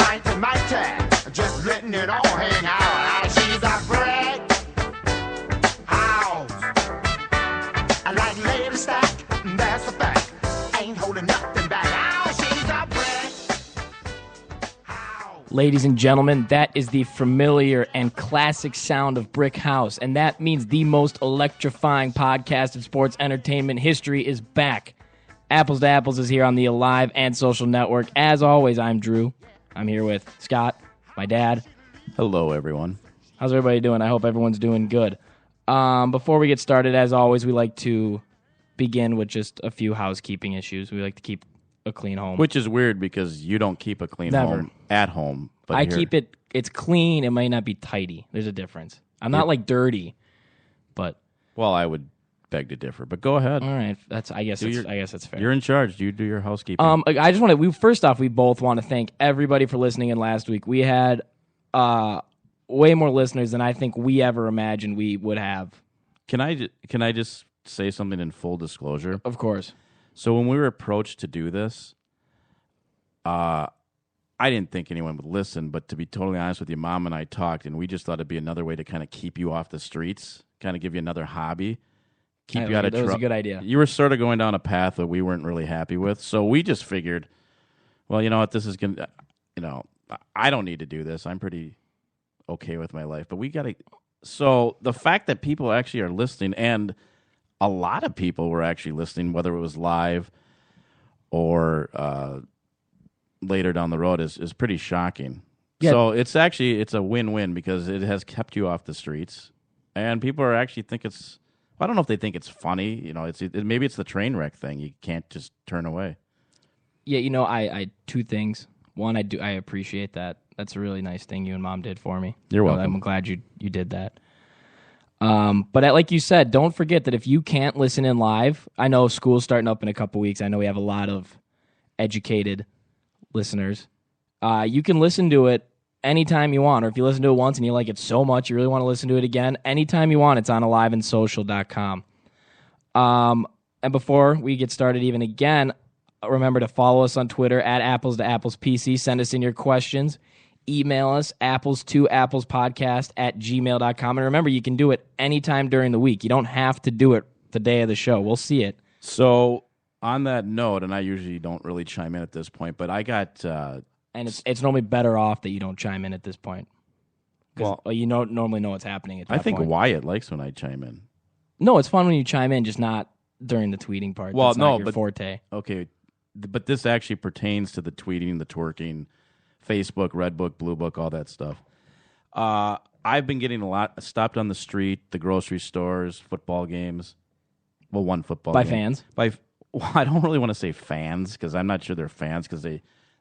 mighty, mighty. Just letting it all hang out. She's a brick house. I like lady stack, that's a fact. Ain't holding nothing back. Oh, she's a brick house. Ladies and gentlemen, that is the familiar and classic sound of Brick House, and that means the most electrifying podcast of sports entertainment history is back. Apples to Apples is here on the Alive and Social Network. As always, I'm Drew. I'm here with Scott, my dad. Hello, everyone. How's everybody doing? I hope everyone's doing good. Before we get started, as always, we like to begin with just a few housekeeping issues. We like to keep a clean home. Which is weird because you don't keep a clean home at home. But I keep it, it's clean. It might not be tidy. There's a difference. I'm not like dirty, but. Well, I would beg to differ, but go ahead. All right. I guess that's fair. You're in charge. You do your housekeeping. I just want to, first off, we both want to thank everybody for listening in last week. We had way more listeners than I think we ever imagined we would have. Can I just say something in full disclosure? Of course. So when we were approached to do this, I didn't think anyone would listen, but to be totally honest with you, Mom and I talked, and we just thought it'd be another way to kind of keep you off the streets, kind of give you another hobby, keep you out of trouble. That was a good idea. You were sort of going down a path that we weren't really happy with, so we just figured, well, you know what, this is going to, I don't need to do this. I'm pretty okay with my life, but we got to, so the fact that people actually are listening, and a lot of people were actually listening, whether it was live or later down the road is pretty shocking. Yeah. So it's a win-win because it has kept you off the streets, and people are actually think it's. I don't know if they think it's funny. Maybe it's the train wreck thing. You can't just turn away. Yeah, I two things. One, I appreciate that. That's a really nice thing you and Mom did for me. You're welcome. I'm glad you did that. But like you said, don't forget that if you can't listen in live, I know school's starting up in a couple weeks. I know we have a lot of educated listeners. You can listen to it anytime you want, or if you listen to it once and you like it so much you really want to listen to it again, anytime you want. It's on aliveandsocial.com. And before we get started even again, remember to follow us on Twitter at Apples to Apples PC. Send us in your questions. Email us, apples2applespodcast@gmail.com. And remember, you can do it anytime during the week. You don't have to do it the day of the show. We'll see it. So on that note, and I usually don't really chime in at this point, but I got... and it's normally better off that you don't chime in at this point. Well, you normally know what's happening at that point. I think Wyatt likes when I chime in. No, it's fun when you chime in, just not during the tweeting part. Well, that's not your forte. Okay, but this actually pertains to the tweeting, the twerking, Facebook, Red Book, Blue Book, all that stuff. I've been getting a lot stopped on the street, the grocery stores, football games. Well, one football by game. Fans? Well, I don't really want to say fans because I'm not sure they're fans because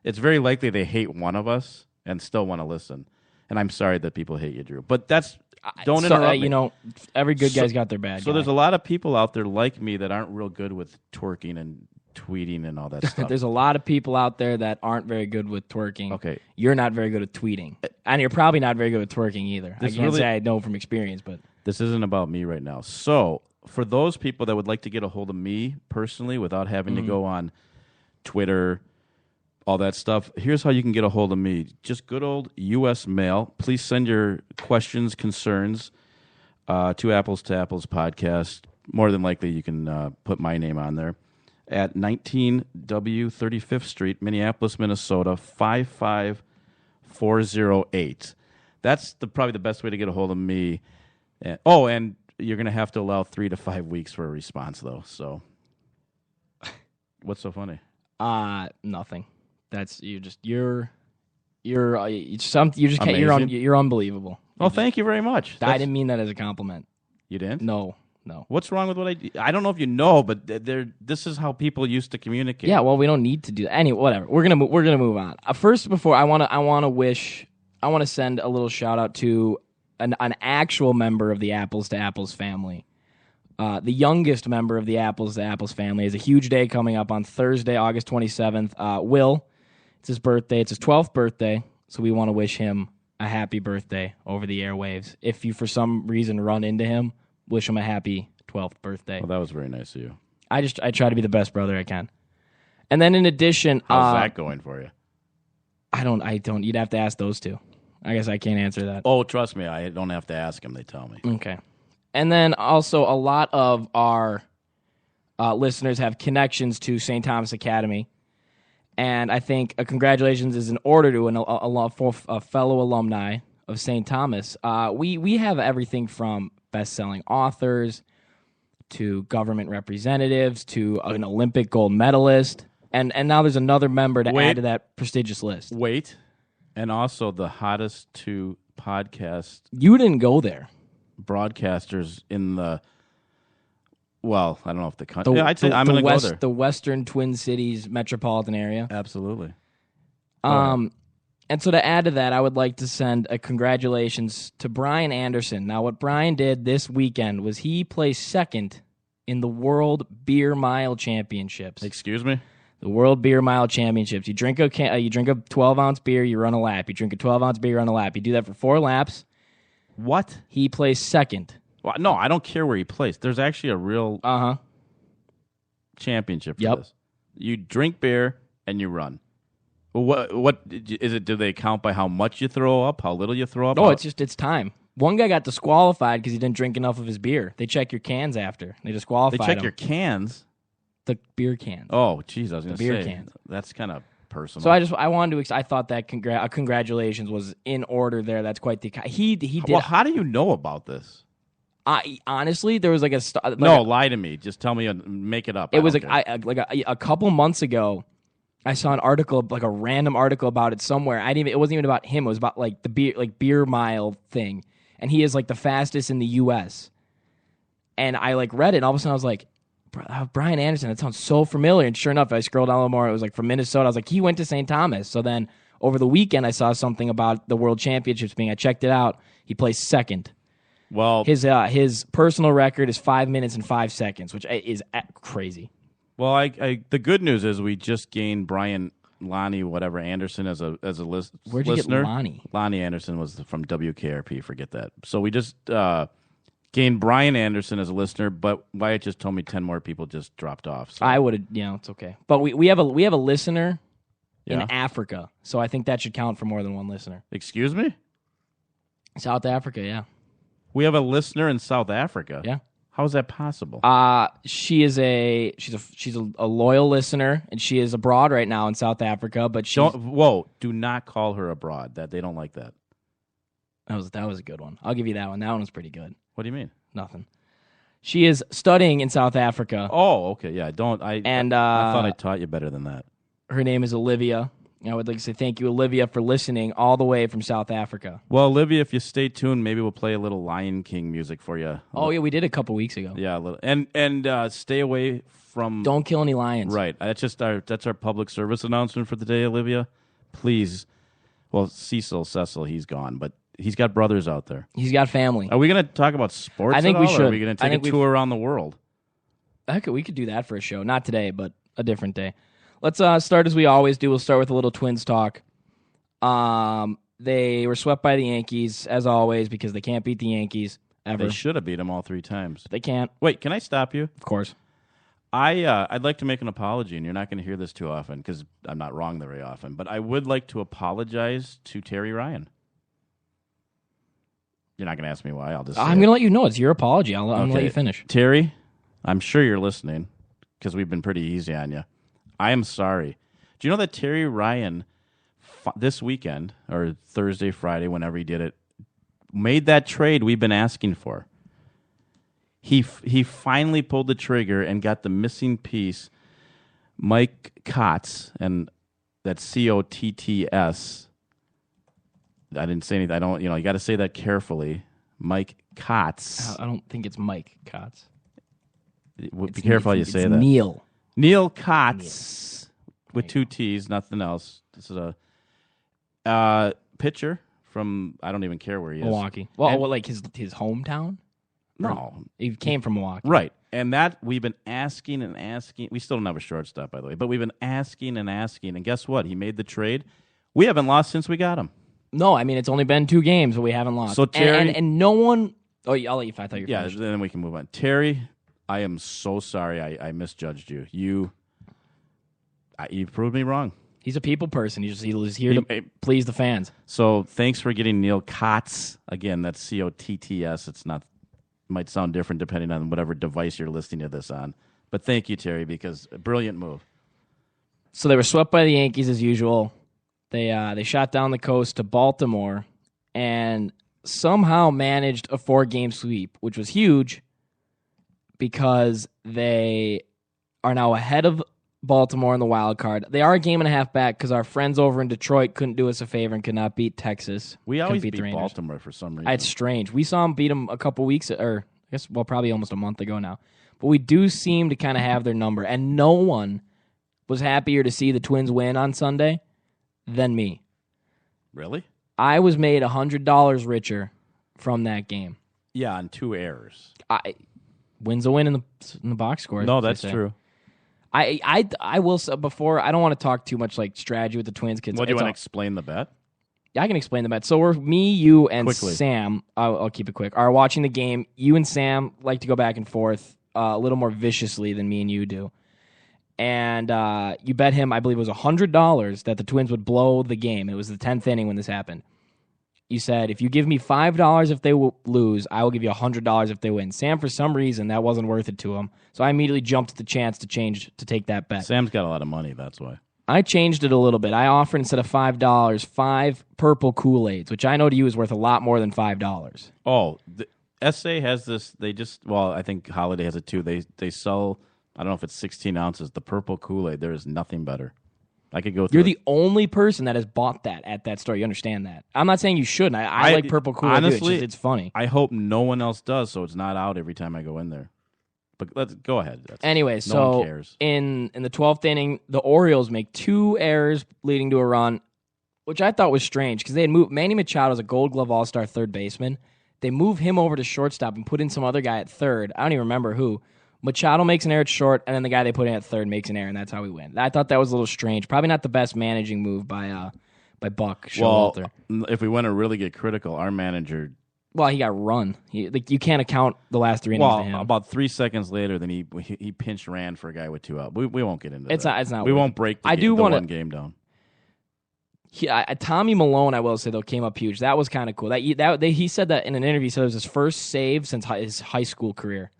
it's very likely they hate one of us and still want to listen. And I'm sorry that people hate you, Drew. But don't interrupt me. Every good guy's got their bad guy. So there's a lot of people out there like me that aren't real good with twerking and tweeting and all that stuff. There's a lot of people out there that aren't very good with twerking. Okay. You're not very good at tweeting. And you're probably not very good at twerking either. I can't say I know from experience, but... This isn't about me right now. So, for those people that would like to get a hold of me personally without having to go on Twitter, all that stuff, here's how you can get a hold of me. Just good old U.S. mail. Please send your questions, concerns to Apples to Apples podcast. More than likely, you can put my name on there. At 19 W 35th Street, Minneapolis, Minnesota, 55408. That's probably the best way to get a hold of me. And you're going to have to allow 3 to 5 weeks for a response, though. So, what's so funny? Nothing. That's you're unbelievable. Oh, thank you very much. I didn't mean that as a compliment. You didn't? No. What's wrong with what I do? I don't know if you know, but this is how people used to communicate. Yeah, well, we don't need to do that. Anyway, whatever. We're gonna move on. First, before I want to send a little shout out to an actual member of the Apples to Apples family. The youngest member of the Apples to Apples family has a huge day coming up on Thursday, August 27th. Will, it's his birthday. It's his 12th birthday, so we want to wish him a happy birthday over the airwaves. If you, for some reason, run into him, wish him a happy 12th birthday. Well, that was very nice of you. I try to be the best brother I can. And then in addition... How's that going for you? I don't. You'd have to ask those two. I guess I can't answer that. Oh, trust me, I don't have to ask them. They tell me. Okay. And then also a lot of our listeners have connections to St. Thomas Academy. And I think a congratulations is in order to a fellow alumni of St. Thomas. We have everything from best-selling authors to government representatives to an Olympic gold medalist. And now there's another member to add to that prestigious list. Wait. And also the hottest two podcast You didn't go there. broadcasters in the, well, I don't know if the country. I'd say I'm going to go there. The Western Twin Cities metropolitan area. Absolutely. And so to add to that, I would like to send a congratulations to Brian Anderson. Now, what Brian did this weekend was he placed second in the World Beer Mile Championships. Excuse me? The World Beer Mile Championships. You drink a 12-ounce beer, you run a lap. You drink a 12-ounce beer, you run a lap. You do that for 4 laps. What? He placed second. Well, no, I don't care where he placed. There's actually a real championship for this. You drink beer and you run. What is it? Do they count by how much you throw up, how little you throw up? No, it's time. One guy got disqualified because he didn't drink enough of his beer. They check your cans after. They disqualified him. They check your cans? The beer cans. Oh, geez, I was going to say. Beer cans. That's kind of personal. So I wanted to. I thought that congratulations was in order there. That's quite the. He did. Well, how do you know about this? Honestly, there was like lie to me. Just tell me, make it up. It was a couple months ago. I saw an article, like a random article about it somewhere. It wasn't even about him. It was about like the beer mile thing, and he is like the fastest in the U.S. And I like read it, and all of a sudden I was like, Brian Anderson, that sounds so familiar. And sure enough, I scrolled down a little more. It was like from Minnesota. I was like, he went to St. Thomas. So then over the weekend, I saw something about the World Championships being. I checked it out. He placed second. Well, his personal record is 5 minutes and 5 seconds, which is crazy. Well, the good news is we just gained Brian Lonnie Anderson as a listener. Where'd you get Lonnie? Lonnie Anderson was from WKRP. Forget that. So we just gained Brian Anderson as a listener, but Wyatt just told me 10 more people just dropped off. So. I would have, it's okay. But we have a listener in Africa, so I think that should count for more than one listener. Excuse me? South Africa, yeah. We have a listener in South Africa. Yeah. How is that possible? She's a loyal listener, and she is abroad right now in South Africa. But do not call her abroad. That they don't like that. That was a good one. I'll give you that one. That one was pretty good. What do you mean? Nothing. She is studying in South Africa. Oh, okay, yeah. I thought I taught you better than that. Her name is Olivia. I would like to say thank you, Olivia, for listening all the way from South Africa. Well, Olivia, if you stay tuned, maybe we'll play a little Lion King music for you. Oh, yeah, we did a couple weeks ago. Yeah, a little. And stay away from... Don't kill any lions. Right. That's our public service announcement for the day, Olivia. Please. Well, Cecil, he's gone, but he's got brothers out there. He's got family. Are we going to talk about sports I think at all, we should. Or are we going to take a tour around the world? We could do that for a show. Not today, but a different day. Let's start as we always do. We'll start with a little Twins talk. They were swept by the Yankees, as always, because they can't beat the Yankees ever. They should have beat them all 3 times. They can't. Wait, can I stop you? Of course. I'd like to make an apology, and you're not going to hear this too often because I'm not wrong very often, but I would like to apologize to Terry Ryan. You're not going to ask me why. I'm going to let you know. It's your apology. I'm going to let you finish. Terry, I'm sure you're listening because we've been pretty easy on you. I am sorry. Do you know that Terry Ryan this weekend, or Thursday, Friday, whenever he did it, made that trade we've been asking for? He finally pulled the trigger and got the missing piece, Mike Kotz, and that's Cotts. I didn't say anything. I don't. You got to say that carefully. Mike Kotz. I don't think it's Mike Kotz. Be careful how you say that. Neil Kotz with 2 T's, nothing else. This is a pitcher from, I don't even care where he is. Milwaukee. Well, like his hometown? No. He came from Milwaukee. Right. And that we've been asking and asking. We still don't have a shortstop, by the way, but we've been asking and asking. And guess what? He made the trade. We haven't lost since we got him. No, I mean, it's only been 2 games, but we haven't lost. So Terry, and no one... Oh, I'll let you. I thought you were finished. Then we can move on. Terry, I am so sorry I misjudged you. You proved me wrong. He's a people person. He's here to please the fans. So thanks for getting Neil Kotz. Again, that's Cotts. It's not, might sound different depending on whatever device you're listening to this on. But thank you, Terry, because a brilliant move. So they were swept by the Yankees as usual. They shot down the coast to Baltimore and somehow managed a 4-game sweep, which was huge because they are now ahead of Baltimore in the wild card. They are a game and a half back because our friends over in Detroit couldn't do us a favor and could not beat Texas. We always beat the Rangers. Baltimore for some reason. It's strange. We saw them beat them a couple weeks, or I guess, probably almost a month ago now. But we do seem to kind of have their number, and no one was happier to see the Twins win on Sunday than me. Really? I was made $100 richer from that game. Yeah, on 2 errors. Wins a win in the box score. No, that's true. I will say before, I don't want to talk too much like strategy with the Twins kids. What, do you want to explain the bet? Yeah, I can explain the bet. So we're me, you, and Quickly. Sam. I'll keep it quick. Are watching the game. You and Sam like to go back and forth a little more viciously than me and you do. And you bet him, I believe it was $100 that the Twins would blow the game. It was the 10th inning when this happened. You said, if you give me $5 if they lose, I will give you $100 if they win. Sam, for some reason, that wasn't worth it to him. So I immediately jumped at the chance to take that bet. Sam's got a lot of money, that's why. I changed it a little bit. I offered, instead of $5, 5 purple Kool-Aids, which I know to you is worth a lot more than $5. Oh, the SA has this. I think Holiday has it too. They sell, I don't know if it's 16 ounces, the purple Kool-Aid. There is nothing better. I could go through. You're the only person that has bought that at that store. You understand that? I'm not saying you shouldn't. I like purple Kool-Aid. Honestly, it's funny. I hope no one else does, so it's not out every time I go in there. But let's go ahead. Anyway, no one cares. in the 12th inning, the Orioles make 2 errors leading to a run, which I thought was strange because they had moved Manny Machado as a Gold Glove All-Star third baseman. They move him over to shortstop and put in some other guy at third. I don't even remember who. Machado makes an error at short, and then the guy they put in at third makes an error, and that's how we win. I thought that was a little strange. Probably not the best managing move by Buck Showalter. If we want to really get critical, our manager. Well, he got run. You can't account the last 3 innings to him. About 3 seconds later, then he pinch ran for a guy with 2 out. We won't get into that. It's not. We won't break the one game down. Tommy Malone, I will say, though, came up huge. That was kind of cool. He said that in an interview. He said it was his first save since his high school career.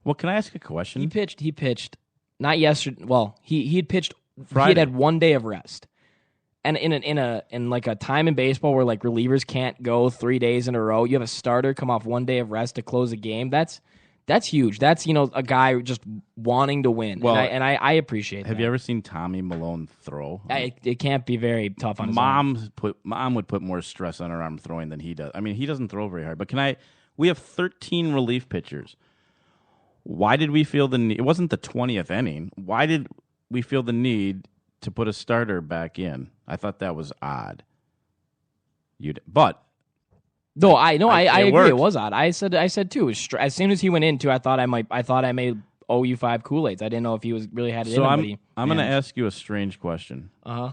Well, can I ask a question? He pitched not yesterday. Well, he had pitched. Friday. He had had 1 day of rest, and in like a time in baseball where like relievers can't go 3 days in a row, you have a starter come off 1 day of rest to close a game. That's huge. That's a guy just wanting to win. Well, and I appreciate. Have you ever seen Tommy Malone throw? It can't be very tough on his Mom would put more stress on her arm throwing than he does. I mean, he doesn't throw very hard. But we have 13 relief pitchers. Why did we feel the need? It wasn't the 20th inning. Why did we feel the need to put a starter back in? I thought that was odd. I agree. Worked. It was odd. I said too. As soon as he went in, too, I thought I may owe you 5 Kool-Aids. I didn't know if he was really had it in him. I'm going to ask you a strange question. I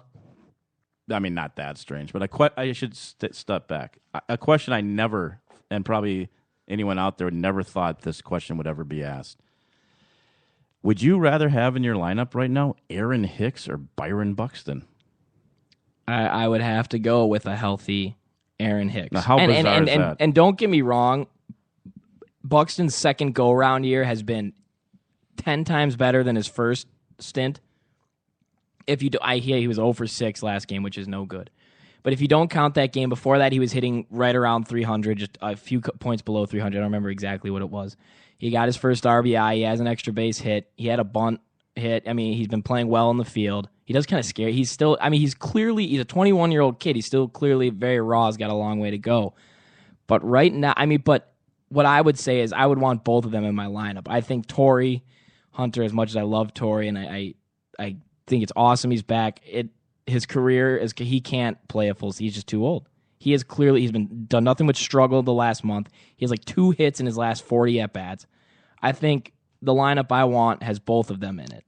mean, not that strange, but I should step back. A question I never, and probably anyone out there never thought this question would ever be asked. Would you rather have in your lineup right now Aaron Hicks or Byron Buxton? I would have to go with a healthy Aaron Hicks. Now, how bizarre is that? And don't get me wrong, Buxton's second go-round year has been 10 times better than his first stint. He was 0 for 6 last game, which is no good. But if you don't count that game, before that he was hitting right around 300, just a few points below 300. I don't remember exactly what it was. He got his first RBI. He has an extra base hit. He had a bunt hit. I mean, he's been playing well in the field. He does kind of scare. He's still, he's a 21-year-old kid. He's still clearly very raw. He's got a long way to go. But right now, but what I would say is I would want both of them in my lineup. I think Torrey Hunter, as much as I love Torrey, and I think it's awesome he's back, his career is he can't play a full season. He's just too old. He's done nothing but struggle the last month. He has like 2 hits in his last 40 at-bats. I think the lineup I want has both of them in it.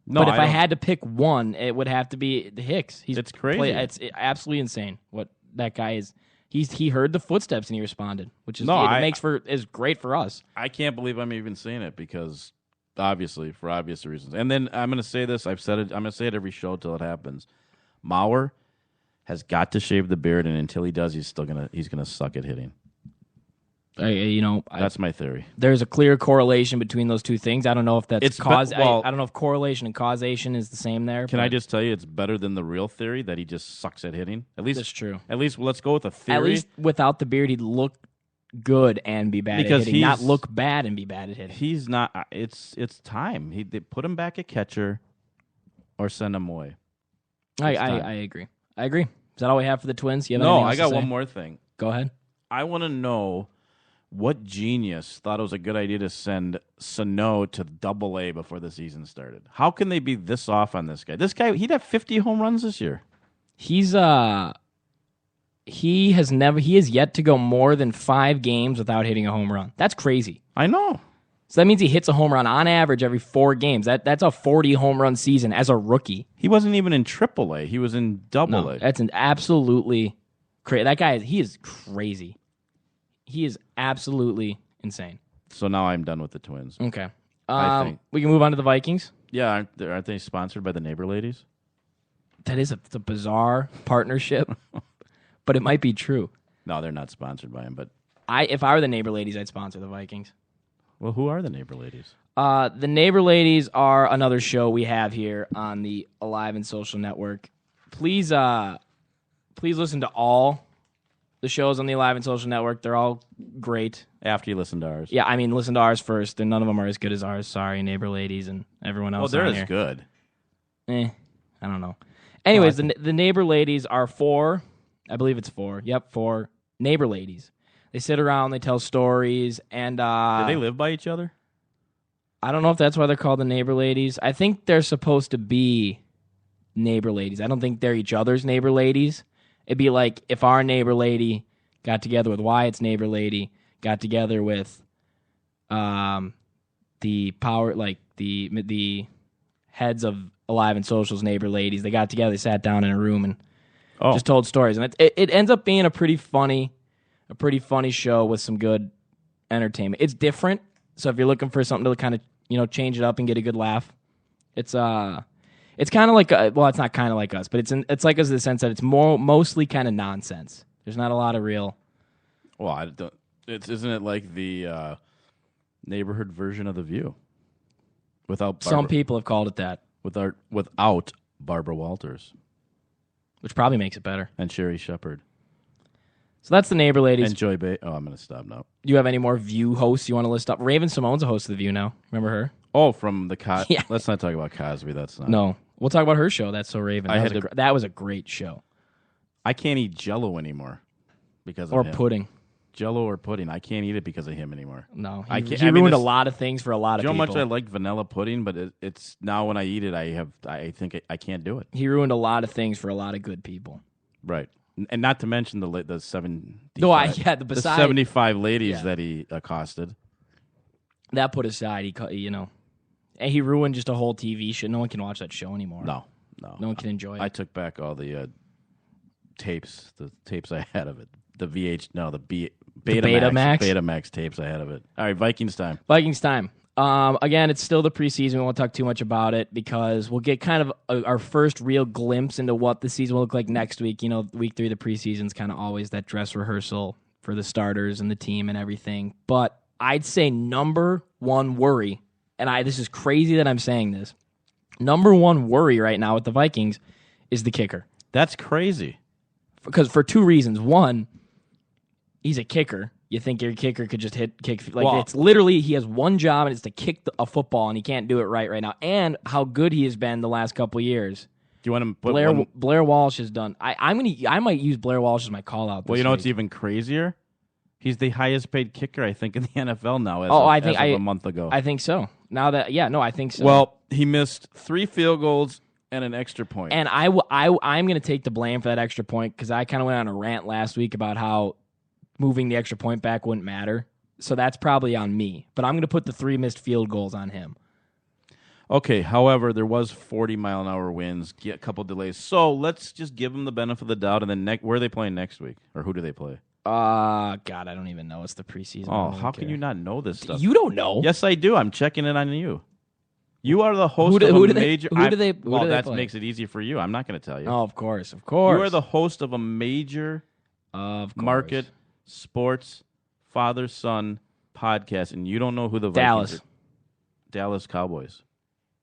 No, but if I had to pick one, it would have to be the Hicks. It's crazy. It's absolutely insane what that guy is. He heard the footsteps and he responded, which is is great for us. I can't believe I'm even saying it because obviously, for obvious reasons. And then I'm going to say this. I've said it. I'm going to say it every show till it happens. Mauer has got to shave the beard, and until he does, he's gonna suck at hitting. That's my theory. There's a clear correlation between those two things. I don't know if that's cause. I don't know if correlation and causation is the same there. Can I just tell you, it's better than the real theory that he just sucks at hitting. At least that's true. At least let's go with a theory. At least without the beard, he'd look good and be bad at hitting, not look bad and be bad at hitting. He's not. It's time. They put him back at catcher, or send him away. I agree. I agree. Is that all we have for the Twins? You have no, anything else I got to say? one more thing. Go ahead. I want to know what genius thought it was a good idea to send Sano to Double-A before the season started. How can they be this off on this guy? This guy, he'd have 50 home runs this year. He has yet to go more than 5 games without hitting a home run. That's crazy. I know. So that means he hits a home run on average every 4 games. That's a 40 home run season as a rookie. He wasn't even in Triple-A. He was in Double-A. No, that's an absolutely crazy. That guy, he is crazy. He is absolutely insane. So now I'm done with the Twins. Okay. I think. We can move on to the Vikings. Yeah, aren't they sponsored by the Neighbor Ladies? That is a bizarre partnership, but it might be true. No, they're not sponsored by him. But if I were the Neighbor Ladies, I'd sponsor the Vikings. Well, who are the Neighbor Ladies? The Neighbor Ladies are another show we have here on the Alive and Social Network. Please listen to all the shows on the Alive and Social Network. They're all great. After you listen to ours. Yeah, I mean, listen to ours first. And none of them are as good as ours. Sorry, Neighbor Ladies and everyone else. Well, they're on as here. good. I don't know. Anyways, the Neighbor Ladies are 4. I believe it's 4. Yep, 4 Neighbor Ladies. They sit around, they tell stories, and do they live by each other? I don't know if that's why they're called the Neighbor Ladies. I think they're supposed to be Neighbor Ladies. I don't think they're each other's Neighbor Ladies. It'd be like if our neighbor lady got together with Wyatt's neighbor lady, got together with the heads of Alive and Social's neighbor ladies. They got together, they sat down in a room and just told stories. And it ends up being a pretty funny show with some good entertainment. It's different, so if you're looking for something to kind of change it up and get a good laugh, it's kind of like it's not kind of like us, but it's like us in the sense that it's mostly kind of nonsense. There's not a lot of real. Well, I don't. Isn't it like the neighborhood version of The View? Some people have called it that. Without Barbara Walters, which probably makes it better. And Sherry Shepard. So that's the Neighbor Ladies. And Joy Bay. Oh, I'm going to stop now. Do you have any more View hosts you want to list up? Raven Simone's a host of The View now. Remember her? Oh, from the Yeah. Let's not talk about Cosby. That's not. No. We'll talk about her show. That's So Raven. That was a great show. I can't eat Jell-O anymore because of him. Pudding. Jell-O or pudding. I can't eat it because of him anymore. No. He ruined a lot of things for a lot of people. You know how much I like vanilla pudding, but it's now when I eat it, I think I can't do it. He ruined a lot of things for a lot of good people. Right. And not to mention the 75 75 ladies that he accosted. That put aside, and he ruined just a whole TV show. No one can watch that show anymore. No one can enjoy it. I took back all the tapes I had of it. The Betamax tapes I had of it. All right, Vikings time. Again, it's still the preseason. We won't talk too much about it because we'll get kind of our first real glimpse into what the season will look like next week. Week 3 of the preseason is kind of always that dress rehearsal for the starters and the team and everything. But I'd say number one worry, and this is crazy that I'm saying this, number one worry right now with the Vikings is the kicker. That's crazy. Because for 2 reasons. One, he's a kicker. You think your kicker could just kick. It's literally, he has one job, and it's to kick a football, and he can't do it right now. And how good he has been the last couple of years. Do you want to put Blair Walsh has done. I might use Blair Walsh as my call out. Well, you know what's even crazier? He's the highest paid kicker, I think, in the NFL now. As of a month ago. I think so. I think so. Well, he missed 3 field goals and an extra point. And I'm going to take the blame for that extra point because I kind of went on a rant last week about how moving the extra point back wouldn't matter. So that's probably on me. But I'm going to put the 3 missed field goals on him. Okay, however, there was 40-mile-an-hour winds, a couple delays. So let's just give them the benefit of the doubt. And then where are they playing next week? Or who do they play? God, I don't even know. It's the preseason. Oh, how can you not know this stuff? You don't know. Yes, I do. I'm checking it on you. You are the host Who of do a they- major. who do they- who well, do they that play? makes it easier for you. I'm not going to tell you. Oh, of course, of course. You are the host of a major of course. market sports father-son podcast, and you don't know who the Dallas. Vikings are. Dallas Cowboys.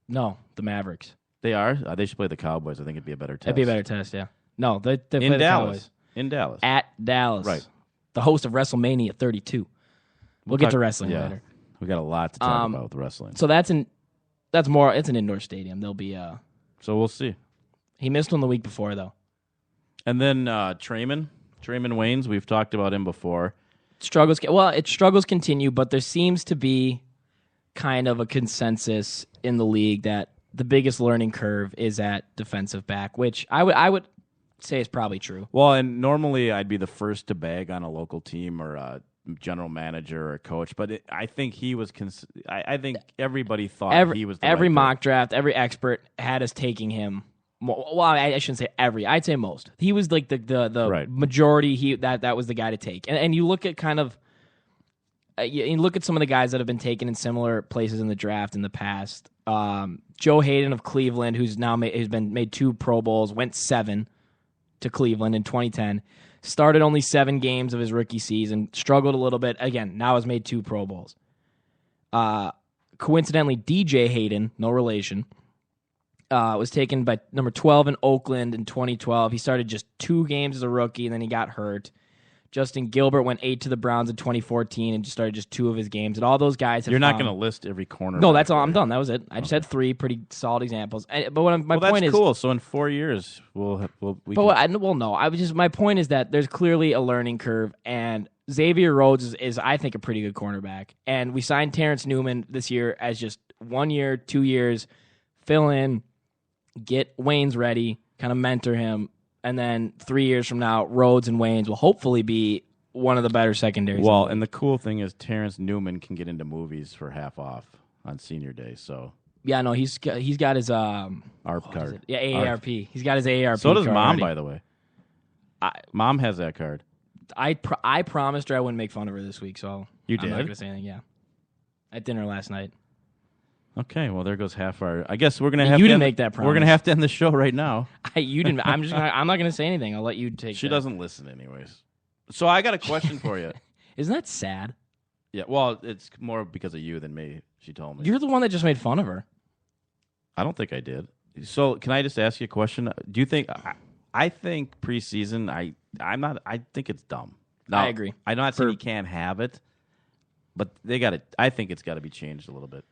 No, the Mavericks. They are. They should play the Cowboys. I think it'd be a better test. That'd be a better test. Yeah. No, they play in the Dallas. Cowboys. In Dallas. At Dallas. Right. The host of WrestleMania 32. We'll get to wrestling later. We got a lot to talk about with wrestling. So that's more. It's an indoor stadium. There'll be So we'll see. He missed one the week before though. And then Trayman Waynes. We've talked about him before. Struggles continue, but there seems to be kind of a consensus in the league that the biggest learning curve is at defensive back, which I would say is probably true. Well, and normally I'd be the first to bag on a local team or a general manager or a coach, but I think he was. I think everybody thought he was. Every right mock draft, every expert had us taking him. Well, I shouldn't say every. I'd say most. He was like the Right. majority. That was the guy to take. And you look at kind of. You look at some of the guys that have been taken in similar places in the draft in the past. Joe Hayden of Cleveland, who's now has been made 2 Pro Bowls, went 7 to Cleveland in 2010. Started only 7 games of his rookie season. Struggled a little bit. Again, now has made 2 Pro Bowls. Coincidentally, DJ Hayden, no relation, was taken by number 12 in Oakland in 2012. He started just 2 games as a rookie, and then he got hurt. Justin Gilbert went 8 to the Browns in 2014 and just started just 2 of his games. And all those guys have You're not going to list every corner. No, that's all. I'm done. That was it. I just had 3 pretty solid examples. But my point is, that's cool. So in 4 years, we no. My point is that there's clearly a learning curve, and Xavier Rhodes is I think a pretty good cornerback. And we signed Terrence Newman this year as just 1 year, 2 years, fill in, get Wayne's ready, kind of mentor him. And then 3 years from now, Rhodes and Waynes will hopefully be one of the better secondaries. Well, and the cool thing is Terrence Newman can get into movies for half off on senior day. So yeah, no, he's got his ARP card. Yeah, AARP. He's got his AARP. So does card Mom, already. by the way. Mom has that card. I promised her I wouldn't make fun of her this week, so You I'm did? not going to say anything. Yeah, at dinner last night. Okay, well there goes half our. I guess we're gonna have You to didn't end, make that We're gonna promise. have to end the show right now. You didn't. I'm not going to say anything. I'll let you take. She that. doesn't listen anyways. So I got a question for you. Isn't that sad? Yeah, well, it's more because of you than me. She told me. You're the one that just made fun of her. I don't think I did. So can I just ask you a question? Do you think? I think preseason. I'm not. I think it's dumb. Now, I agree. I'm not saying you can't have it, but they got it. I think it's got to be changed a little bit.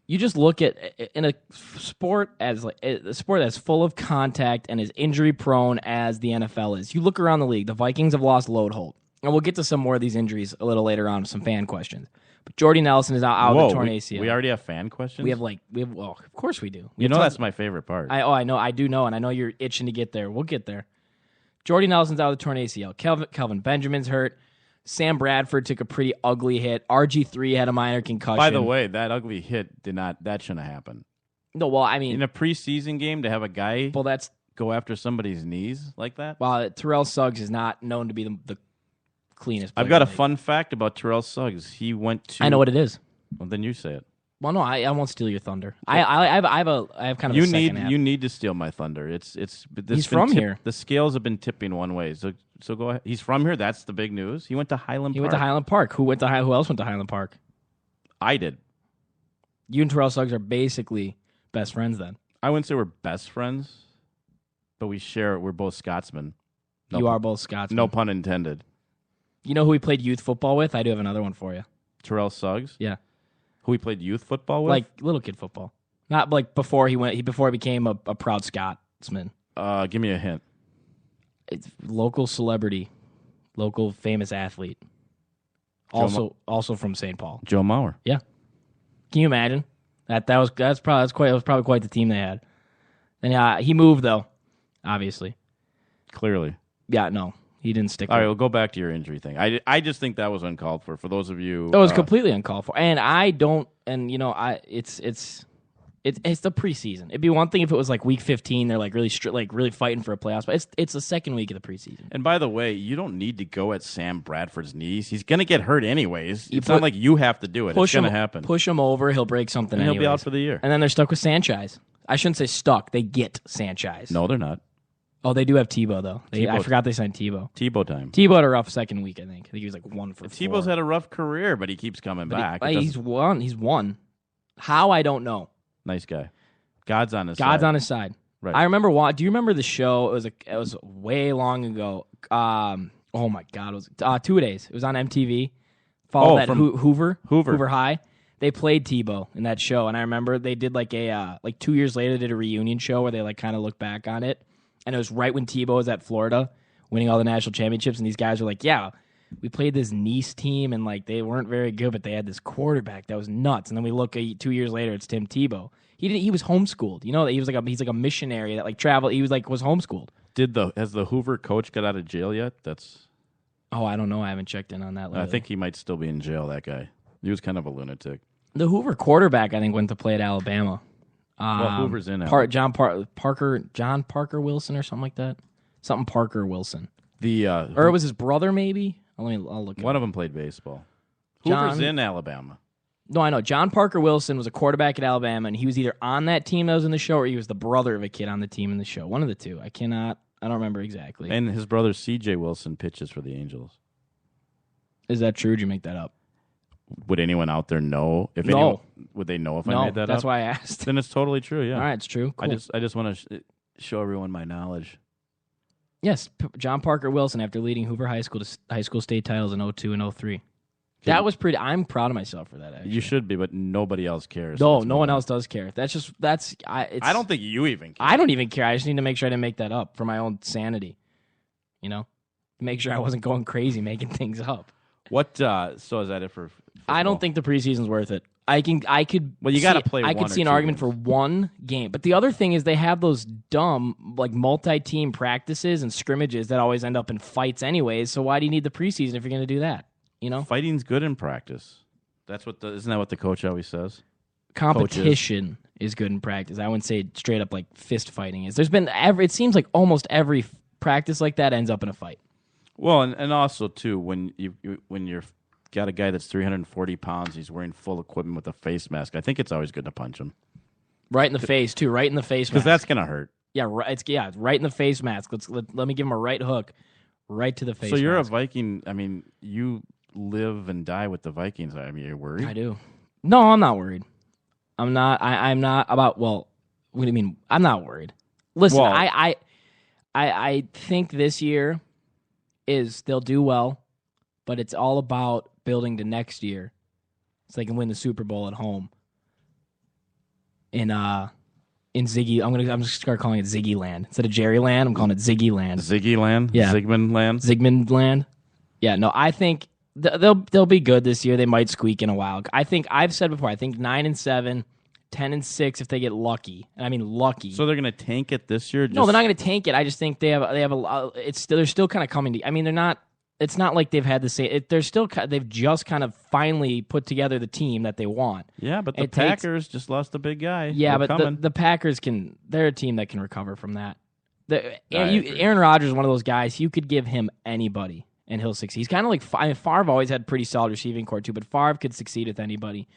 You just look at in a sport as like a sport that's full of contact and as injury prone as the NFL is. You look around the league. The Vikings have lost Load Holt, and we'll get to some more of these injuries a little later on. Some fan questions, but Jordy Nelson is out with a torn ACL. We already have fan questions. We have. Well, of course we do. You know that's my favorite part. I know. I do know, and I know you're itching to get there. We'll get there. Jordy Nelson's out with a torn ACL. Kelvin Benjamin's hurt. Sam Bradford took a pretty ugly hit. RG3 had a minor concussion. By the way, that ugly hit that shouldn't have happened. No, well, I mean, In a preseason game to have a guy well, that's go after somebody's knees like that. Terrell Suggs is not known to be the cleanest player I've got a in the league. fun fact about Terrell Suggs. He went to. I know what it is. Well, then you say it. Well, no, I won't steal your thunder. I have kind of You a second half. you need to steal my thunder. He's from here. The scales have been tipping one way. So go ahead. He's from here. That's the big news. He went to Highland. He Park. went to Highland Park. Who else went to Highland Park? I did. You and Terrell Suggs are basically best friends then. I wouldn't say we're best friends, but we're both Scotsmen. No You pun- are both Scotsmen. No pun intended. You know who he played youth football with? I do have another one for you. Terrell Suggs, Yeah. who he played youth football with. Like little kid football. Not like before he became a proud Scotsman. Give me a hint. It's local celebrity, local famous athlete. Also from St. Paul. Joe Mauer. Yeah. Can you imagine? That was probably quite the team they had. And he moved though, obviously. Clearly. Yeah, no. He didn't stick All with right, it. we'll go back to your injury thing. I just think that was uncalled for. For those of you, It was completely uncalled for. And I don't and it's It's the preseason. It'd be one thing if it was like week 15. They're like really really fighting for a playoffs. But it's the second week of the preseason. And by the way, you don't need to go at Sam Bradford's knees. He's going to get hurt anyways. It's not like you have to do it. It's going to happen. Push him over. He'll break something. And he'll anyways. be out for the year. And then they're stuck with Sanchez. I shouldn't say stuck. They get Sanchez. No, they're not. Oh, they do have Tebow though. I forgot they signed Tebow. Tebow time. Tebow had a rough second week. I think he was like 1 for 4. Tebow's had a rough career, but he keeps coming back. He's won. He's won. How I don't know. Nice guy. God's on his side. God's on his side. Right. I remember. Do you remember the show? It was way long ago. Oh my God! It was 2 days. It was on MTV. Followed that Hoover High. They played Tebow in that show, and I remember they did like a 2 years later they did a reunion show where they like kind of look back on it, and it was right when Tebow was at Florida winning all the national championships, and these guys were like, "Yeah, we played this Nice team, and like they weren't very good, but they had this quarterback that was nuts." And then we look 2 years later, it's Tim Tebow. He was homeschooled. You know that he's like a missionary that like traveled. He was homeschooled. Has the Hoover coach got out of jail yet? I don't know. I haven't checked in on that lately. I think he might still be in jail. That guy. He was kind of a lunatic. The Hoover quarterback, I think, went to play at Alabama. Hoover's in Alabama. John Parker Wilson or something like that. Something Parker Wilson. Or it was his brother, maybe. I'll look. One of them played baseball. Hoover's in Alabama. No, I know. John Parker Wilson was a quarterback at Alabama, and he was either on that team that was in the show, or he was the brother of a kid on the team in the show. One of the two. I don't remember exactly. And his brother C.J. Wilson pitches for the Angels. Is that true? Or did you make that up? Would anyone out there know? Would they know if I made that up? That's why I asked. Then it's totally true. Yeah. All right, it's true. Cool. I just want to show everyone my knowledge. Yes, John Parker Wilson, after leading Hoover High School to high school state titles in 02 and 03. That was pretty. I'm proud of myself for that. Actually, you should be, but nobody else cares. No one else does care. I don't think you even care. I don't even care. I just need to make sure I didn't make that up for my own sanity. You know, make sure I wasn't going crazy making things up. What? So is that it for football? I don't think the preseason's worth it. I could. Well, you got to play. I could see an argument for one game, but the other thing is they have those dumb like multi-team practices and scrimmages that always end up in fights, anyways. So why do you need the preseason if you're going to do that? You know, fighting's good in practice. Isn't that what the coach always says? Competition is good in practice. I wouldn't say straight up like fist fighting is. There's been it seems like almost every practice like that ends up in a fight. Well, and also too when you're got a guy that's 340 pounds, he's wearing full equipment with a face mask. I think it's always good to punch him right in the face too. Right in the face, because that's gonna hurt. Yeah, right. It's right in the face mask. Let me give him a right hook, right to the face. So you're mask. a Viking. I mean, you live and die with the Vikings. I mean, you're worried? I do. No, I'm not worried. I'm not. I'm not about. Well, what do you mean? I'm not worried. Listen, I think this year they'll do well, but it's all about building to next year, so they can win the Super Bowl at home. In Ziggy, I'm gonna start calling it Ziggy Land instead of Jerry Land. I'm calling it Ziggy Land. Ziggy Land. Yeah. Zygmunt Land. Zygmunt Land. Yeah. No, I think they'll be good this year. They might squeak in a while. I think I've said before. I think 9-7, 10-6 if they get lucky. And I mean lucky. So they're going to tank it this year? No, they're not going to tank it. I just think they have a. They're still kind of coming. I mean, they're not. It's not like they've had the same. They've just kind of finally put together the team that they want. Yeah, but the Packers just lost a big guy. Yeah, but the Packers can. They're a team that can recover from that. Aaron Rodgers is one of those guys. You could give him anybody and he'll succeed. He's kind of like Favre always had pretty solid receiving core too, but Favre could succeed with anybody.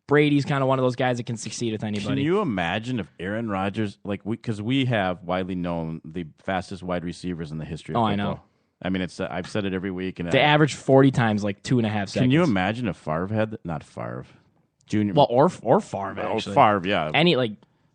Brady's kind of one of those guys that can succeed with anybody. Can you imagine if Aaron Rodgers, because we have widely known the fastest wide receivers in the history of football. I know. I mean, I've said it every week. And they average 40 times like 2.5 seconds. Can you imagine if Favre had not Favre, Junior? Well, or Favre actually. Favre, yeah.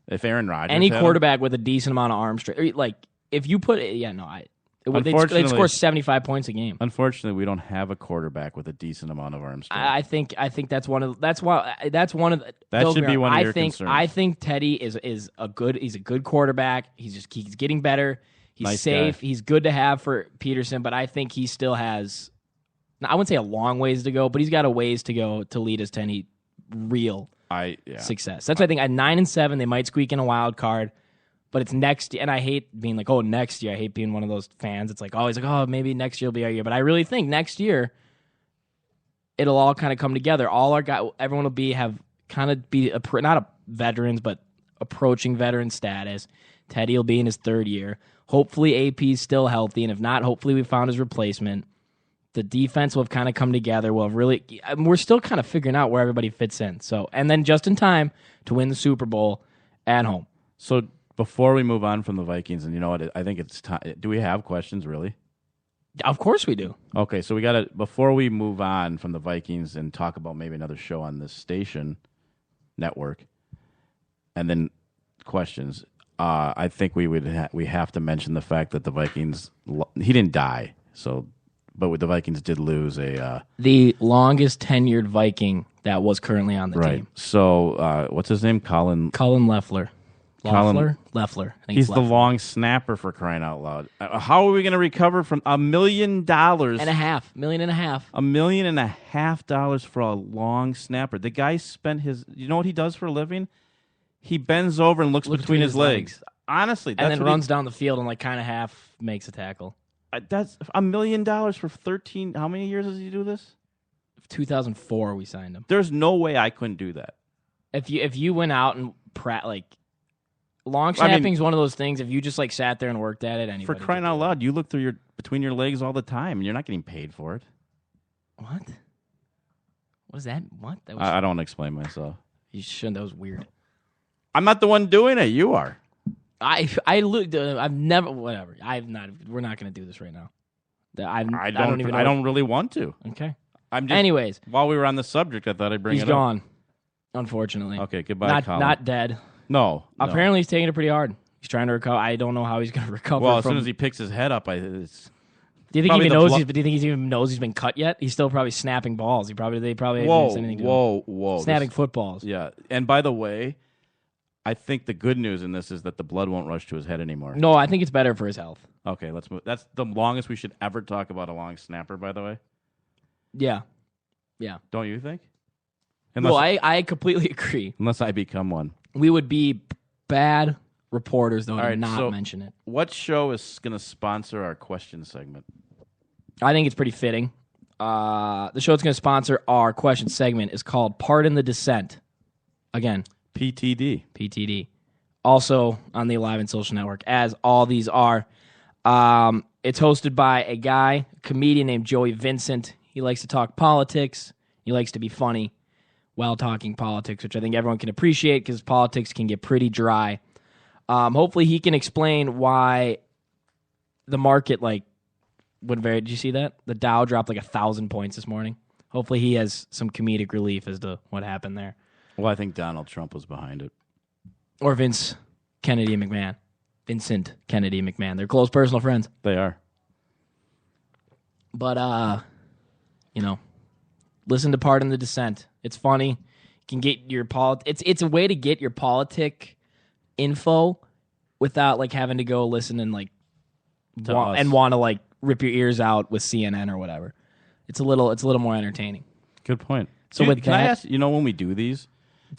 If Aaron Rodgers, any quarterback with a decent amount of arm strength, like if you put they'd score 75 points a game. Unfortunately, we don't have a quarterback with a decent amount of arm strength. I think that's one of the. That should be one of your concerns. I think Teddy is a good quarterback. He's getting better. He's nice safe. Guy. He's good to have for Peterson, but I think he still has. I wouldn't say a long ways to go, but he's got a ways to go to lead us to any real success. That's why I think at 9-7 they might squeak in a wild card. But it's next year, and I hate being like, next year. I hate being one of those fans. It's like, he's like, maybe next year will be our year. But I really think next year, it'll all kind of come together. Everyone will be not a veterans, but approaching veteran status. Teddy will be in his third year. Hopefully AP's still healthy, and if not, hopefully we found his replacement. The defense will have kind of come together. We're still kind of figuring out where everybody fits in. So, and then just in time to win the Super Bowl at home. So before we move on from the Vikings, and you know what, I think it's time. Do we have questions, really? Of course we do. Okay, so we got to, before we move on from the Vikings and talk about maybe another show on this station network, and then questions, I think we have to mention the fact that the Vikings, he didn't die, but the Vikings did lose the longest tenured Viking that was currently on the team. So what's his name? Colin Leffler. Leffler. I think he's it's the Leffler. long snapper, for crying out loud. How are we going to recover from $1 million? $1.5 million. $1.5 million for a long snapper. The guy spent you know what he does for a living? He bends over and looks between his legs. Honestly, that's and then runs down the field and kind of half makes a tackle. That's $1 million for 13. How many years does he do this? 2004, we signed him. There's no way I couldn't do that. If you went out and long snapping is one of those things. If you just sat there and worked at it, anybody for crying out loud, you look through between your legs all the time, and you're not getting paid for it. What? What is that? What? That was, I don't explain myself. You shouldn't. That was weird. I'm not the one doing it. You are. I've never. Whatever. I've not. We're not going to do this right now. I don't even. I don't really want to. Okay. Anyways, while we were on the subject, I thought I'd bring it up. He's gone. Unfortunately. Okay. Goodbye, Colin. Not dead. No. Apparently, he's taking it pretty hard. He's trying to recover. I don't know how he's going to recover. Well, as soon as he picks his head up, do you think he even knows he's been cut yet? He's still probably snapping balls. They probably haven't said anything to him. Whoa! Snapping footballs. Yeah. And by the way, I think the good news in this is that the blood won't rush to his head anymore. No, I think it's better for his health. Okay, let's move. That's the longest we should ever talk about a long snapper. By the way. Yeah. Don't you think? I completely agree. Unless I become one. We would be bad reporters, though, to not mention it. What show is going to sponsor our question segment? I think it's pretty fitting. The show that's going to sponsor our question segment is called Pardon the Dissent. Again. PTD. Also on the Alive and Social Network, as all these are. It's hosted by a comedian named Joey Vincent. He likes to talk politics. He likes to be funny while talking politics, which I think everyone can appreciate because politics can get pretty dry. Hopefully he can explain why the market did you see that? The Dow dropped 1,000 points this morning. Hopefully he has some comedic relief as to what happened there. Well, I think Donald Trump was behind it. Or Vincent Kennedy McMahon. They're close personal friends. They are. But, listen to Pardon the Dissent. It's funny. You can get your it's a way to get your politic info without having to go listen and want to rip your ears out with CNN or whatever. It's a little more entertaining. Good point. So can I ask, when we do these,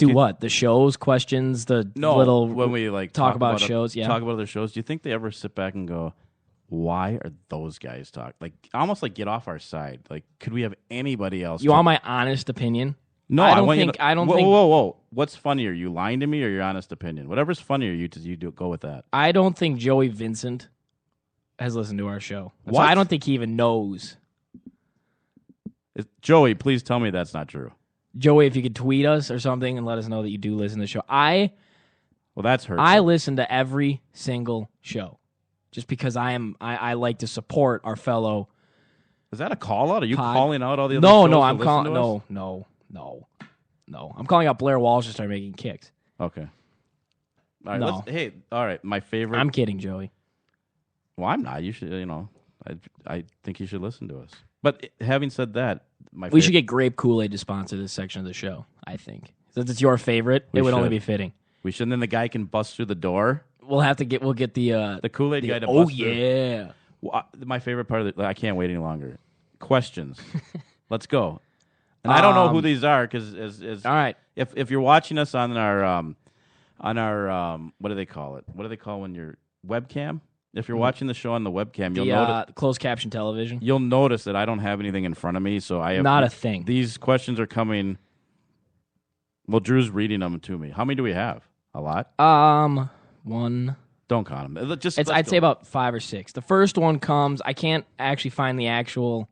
what? The shows, questions, when we talk about shows, talk about other shows, do you think they ever sit back and go, why are those guys talking? Almost get off our side. Could we have anybody else? You want my honest opinion? No, I don't think. Whoa! What's funnier, you lying to me or your honest opinion? Whatever's funnier, you go with that. I don't think Joey Vincent has listened to our show. What? So I don't think he even knows. Joey, please tell me that's not true. Joey, if you could tweet us or something and let us know that you do listen to the show. Well, that's hurtful. I listen to every single show, just because I like to support our fellow. Is that a call out? Are you calling out all the other? No, I'm calling. No. I'm calling out Blair Walsh to start making kicks. Okay. All right. All right. My favorite. I'm kidding, Joey. Well, I'm not. You should. I think you should listen to us. But having said that, we should get Grape Kool-Aid to sponsor this section of the show. I think since it's your favorite, it would only be fitting. We should. And then the guy can bust through the door. We'll get the Kool-Aid guy to bust through. Oh yeah. Well, my favorite part of I can't wait any longer. Questions. Let's go. And I don't know who these are because all right. If you're watching us on our what do they call it? What do they call when you're webcam? If you're watching the show on the webcam, you'll notice closed caption television. You'll notice that I don't have anything in front of me, so I have not a thing. These questions are coming. Well, Drew's reading them to me. How many do we have? A lot? One. Don't count them. I'd say about 5 or 6. The first one comes. I can't actually find the actual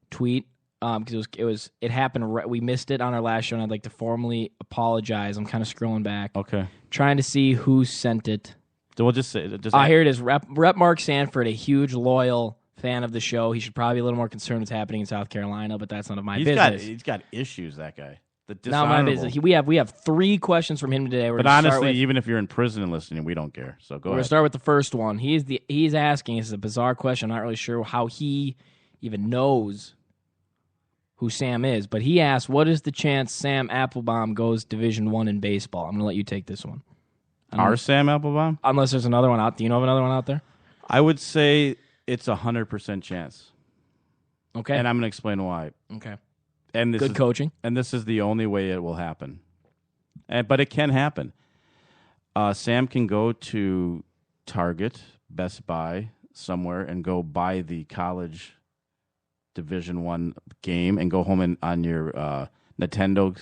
tweet because it happened. We missed it on our last show, and I'd like to formally apologize. I'm kind of scrolling back, Okay. trying to see who sent it. So we'll just say. Here it is. Rep Mark Sanford, a huge loyal fan of the show. He should probably be a little more concerned with what's happening in South Carolina, but that's none of my business. He's got issues, that guy. Not my business. We have 3 questions from him today. But honestly, even if you're in prison and listening, we don't care. So go ahead. We're going to start with the first one. He's asking, this is a bizarre question. I'm not really sure how he even knows who Sam is, but he asked, what is the chance Sam Applebaum goes Division I in baseball? I'm going to let you take this one. Our Sam Applebaum? Unless there's another one out. Do you know of another one out there? I would say it's 100% chance. Okay. And I'm going to explain why. Okay. And Good coaching. And this is the only way it will happen. But it can happen. Sam can go to Target, Best Buy, somewhere, and go buy the college Division I game and go home on your Nintendo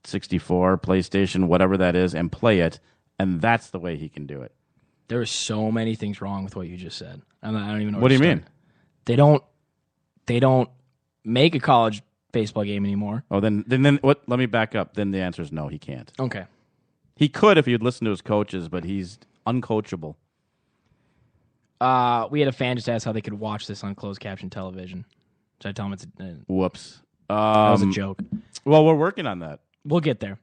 64, PlayStation, whatever that is, and play it. And that's the way he can do it. There are so many things wrong with what you just said. I don't even know. What do you mean? They don't make a college baseball game anymore. Oh, then what? Let me back up. Then the answer is no, he can't. Okay. He could if he'd listen to his coaches, but he's uncoachable. We had a fan just ask how they could watch this on closed caption television. Should I tell him it's Whoops. that was a joke. Well, we're working on that. We'll get there.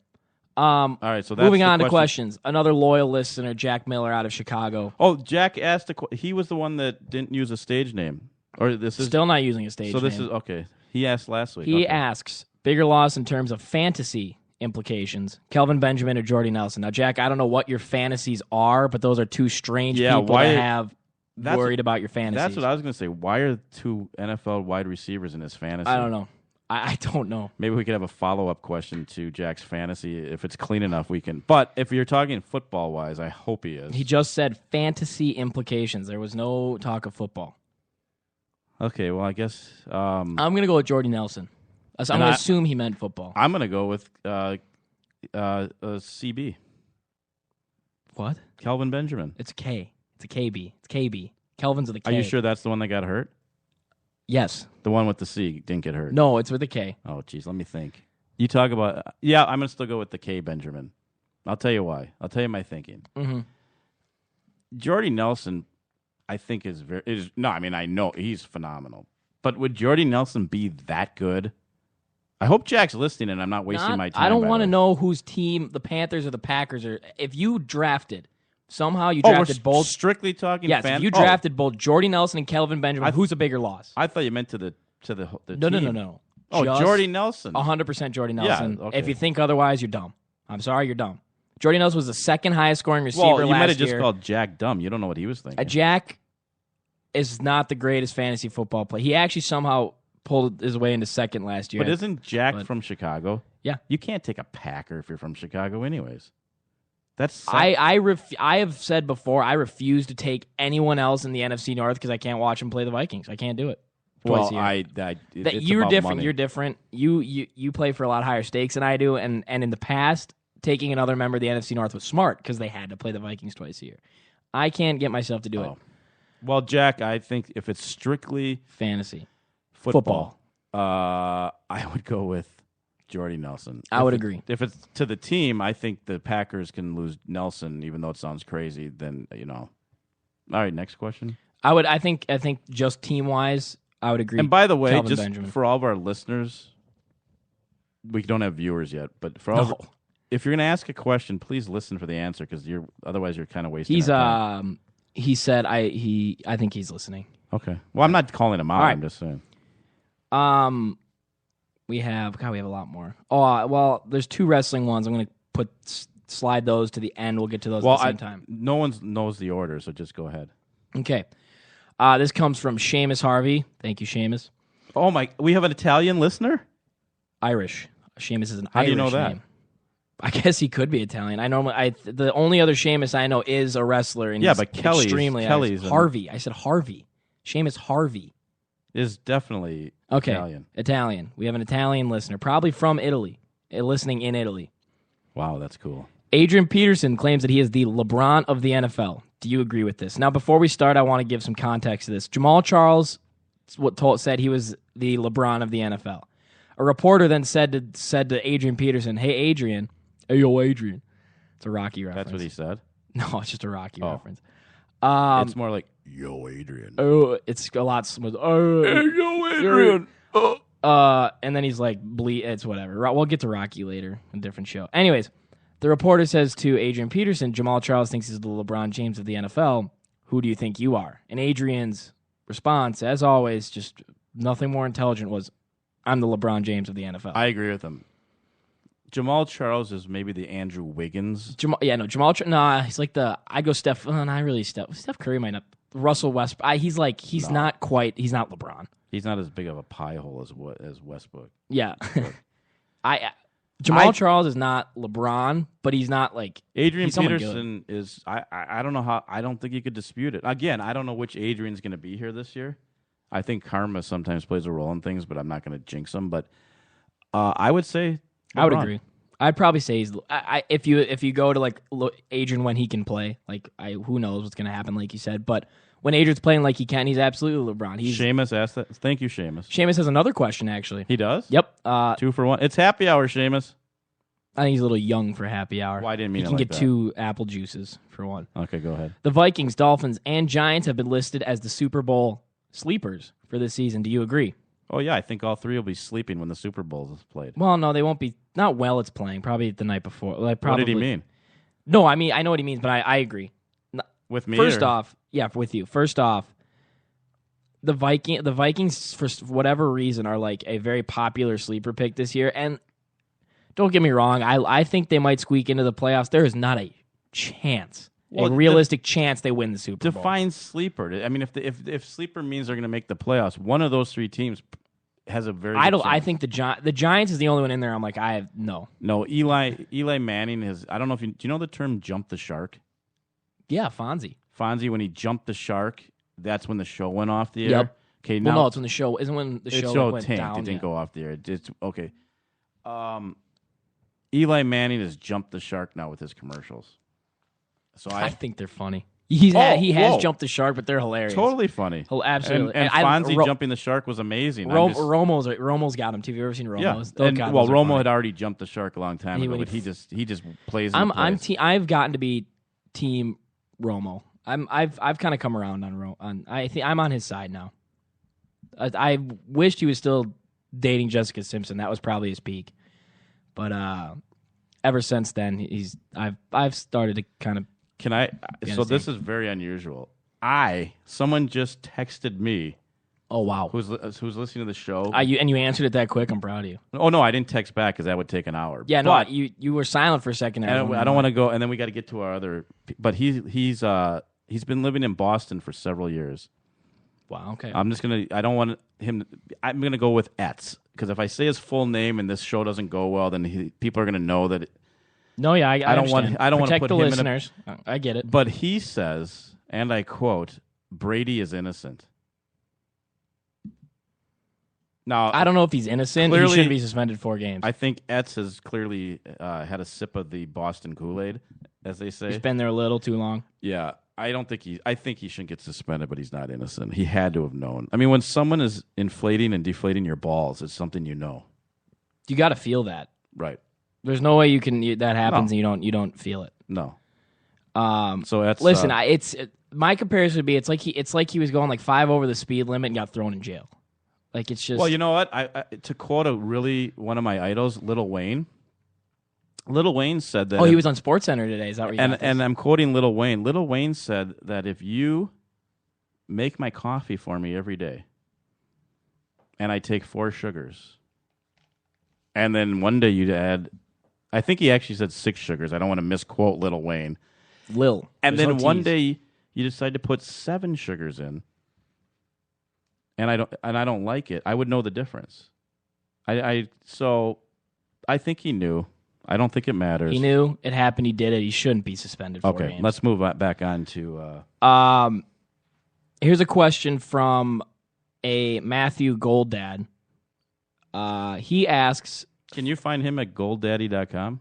All right, so that's moving on the to questions. Another loyal listener, Jack Miller out of Chicago. Oh, Jack asked he was the one that didn't use a stage name. Or this is Still not using a stage So this name. is okay. He asked last week. He okay. asks, bigger loss in terms of fantasy implications, Kelvin Benjamin or Jordy Nelson. Now, Jack, I don't know what your fantasies are, but those are 2 strange people to have worried about your fantasies. That's what I was going to say. Why are 2 NFL wide receivers in his fantasy? I don't know. I don't know. Maybe we could have a follow-up question to Jack's fantasy. If it's clean enough, we can. But if you're talking football-wise, I hope he is. He just said fantasy implications. There was no talk of football. Okay, well, I guess... I'm going to go with Jordy Nelson. I'm going to assume he meant football. I'm going to go with CB. What? Kelvin Benjamin. It's a K. It's a KB. It's KB. Kelvin's with a K. Are you sure that's the one that got hurt? Yes. The one with the C didn't get hurt. No, it's with a K. Oh, geez, let me think. You talk about... Yeah, I'm going to still go with the K Benjamin. I'll tell you why. I'll tell you my thinking. Mm-hmm. Jordy Nelson, I think, is very... I know he's phenomenal. But would Jordy Nelson be that good? I hope Jack's listening and I'm not wasting my time. I don't want to know whose team, the Panthers or the Packers, are. If you drafted... Somehow you drafted both. Strictly talking. Yes, if you drafted both Jordy Nelson and Kelvin Benjamin. Who's a bigger loss? I thought you meant to the No. team. Oh, Jordy Nelson. 100% Jordy Nelson. Yeah, okay. If you think otherwise, you're dumb. I'm sorry, you're dumb. Jordy Nelson was the second highest scoring receiver last year. Well, you might have just year. called Jack dumb. You don't know what he was thinking. Jack is not the greatest fantasy football player. He actually somehow pulled his way into second last year. But isn't Jack from Chicago? Yeah. You can't take a Packer if you're from Chicago anyways. I have said before, I refuse to take anyone else in the NFC North because I can't watch them play the Vikings. I can't do it. Twice a year. You're different. Money. You're different. You play for a lot higher stakes than I do, and in the past, taking another member of the NFC North was smart because they had to play the Vikings twice a year. I can't get myself to do it. Well, Jack, I think if it's strictly fantasy football, I would go with Jordy Nelson. I would agree. If it's to the team, I think the Packers can lose Nelson, even though it sounds crazy. Then All right, next question. I think just team wise, I would agree. And by the way, Kelvin just Benjamin. for all of our listeners, we don't have viewers yet, but for all, if you're going to ask a question, please listen for the answer because otherwise you're kind of wasting. He's our time. He said I think he's listening. Okay. Well, I'm not calling him out. Right. I'm just saying. We have a lot more. Oh, well, there's 2 wrestling ones. I'm going to slide those to the end. We'll get to those at the same time. No one knows the order, so just go ahead. Okay. This comes from Seamus Harvey. Thank you, Seamus. Oh my! We have an Italian listener. Irish. Seamus is an Irish How do you know that? name. I guess he could be Italian. The only other Seamus I know is a wrestler. And but Kelly's Harvey. I said Harvey. Seamus Harvey is definitely Italian. Italian. We have an Italian listener, probably from Italy, listening in Italy. Wow, that's cool. Adrian Peterson claims that he is the LeBron of the NFL. Do you agree with this? Now, before we start, I want to give some context to this. Jamal Charles said he was the LeBron of the NFL. A reporter then said to Adrian Peterson, "Hey, Adrian." Hey, yo, Adrian. It's a Rocky reference. That's what he said? No, it's just a Rocky reference. It's more like, yo, Adrian. Oh, it's a lot smoother. Hey, yo, Adrian. And then he's like, it's whatever. We'll get to Rocky later, a different show. Anyways, the reporter says to Adrian Peterson, Jamal Charles thinks he's the LeBron James of the NFL. Who do you think you are? And Adrian's response, as always, just nothing more intelligent, was, I'm the LeBron James of the NFL. I agree with him. Jamal Charles is maybe the Andrew Wiggins. Jamal. He's like I go Steph. Not really Steph Curry might not. Russell Westbrook. He's not LeBron. He's not as big of a pie hole as Westbrook. Yeah. Jamal Charles is not LeBron, but he's not like Adrian Peterson is. I don't know how. I don't think you could dispute it. Again, I don't know which Adrian's going to be here this year. I think karma sometimes plays a role in things, but I'm not going to jinx him. But I would say LeBron. I would agree. I'd probably say he's. If you go to like Adrian when he can play, who knows what's going to happen, like you said. But when Adrian's playing like he can, he's absolutely LeBron. Seamus asked that. Thank you, Seamus. Seamus has another question, actually. He does? Yep. 2 for 1. It's happy hour, Seamus. I think he's a little young for happy hour. Well, I didn't mean he can it like get that. 2 apple juices for one. Okay, go ahead. The Vikings, Dolphins, and Giants have been listed as the Super Bowl sleepers for this season. Do you agree? Oh, yeah, I think all 3 will be sleeping when the Super Bowl is played. Well, no, they won't be. Not while it's playing. Probably the night before. What did he mean? No, I mean, I know what he means, but I agree. With me? First off, with you. First off, the Vikings, for whatever reason, are like a very popular sleeper pick this year. And don't get me wrong, I think they might squeak into the playoffs. There is not a chance. A realistic chance they win the Super Bowl. Define sleeper. I mean, if sleeper means they're going to make the playoffs, one of those 3 teams has a very. I think the Giants is the only one in there. I'm like, I have no. No, Eli Manning is. I don't know if do you know the term "jump the shark"? Yeah, Fonzie. Fonzie, when he jumped the shark, that's when the show went off the air. Yep. Okay. Well, no, it's when the show isn't when the show went tanked. down. It didn't go off the air. It's okay. Eli Manning has jumped the shark now with his commercials. So I think they're funny. He has jumped the shark, but they're hilarious. Totally funny. Absolutely. And Fonzie jumping the shark was amazing. Romo's got him too. Have you ever seen Romo's? Yeah. Romo had already jumped the shark a long time ago, but he just plays. I've gotten to be team Romo. I've kind of come around on Romo. I think I'm on his side now. I wished he was still dating Jessica Simpson. That was probably his peak. But ever since then, I've started to kind of. Can I? So this is very unusual. Someone just texted me. Oh wow! Who's listening to the show? You answered it that quick. I'm proud of you. Oh no, I didn't text back because that would take an hour. Yeah, no, you were silent for a second. I don't want to go, and then we got to get to our other. But he's been living in Boston for several years. Wow. Okay. I'm gonna go with Etz because if I say his full name and this show doesn't go well, then people are gonna know that. No, yeah, I don't want to put the him listeners. I get it. But he says, and I quote, "Brady is innocent." Now, I don't know if he's innocent. He shouldn't be suspended 4 games. I think Etz has clearly had a sip of the Boston Kool-Aid, as they say. He's been there a little too long. Yeah, I think he shouldn't get suspended, but he's not innocent. He had to have known. I mean, when someone is inflating and deflating your balls, it's something you know. You got to feel that, right? There's no way that happens and you don't feel it. No. So that's listen. My comparison would be it's like he was going like 5 over the speed limit and got thrown in jail. Like it's just. Well, you know what? I to quote one of my idols, Lil Wayne. Lil Wayne said that. Oh, he was on SportsCenter today. Is that what you got this? And I'm quoting Lil Wayne. Lil Wayne said that if you make my coffee for me every day, and I take 4 sugars, and then one day you'd add. I think he actually said 6 sugars. I don't want to misquote Lil Wayne. And then one day you decide to put 7 sugars in, and I don't like it. I would know the difference. So I think he knew. I don't think it matters. He knew it happened. He did it. He shouldn't be suspended. 4 games. Let's move back on to. Here's a question from a Matthew Golddad. He asks. Can you find him at golddaddy.com?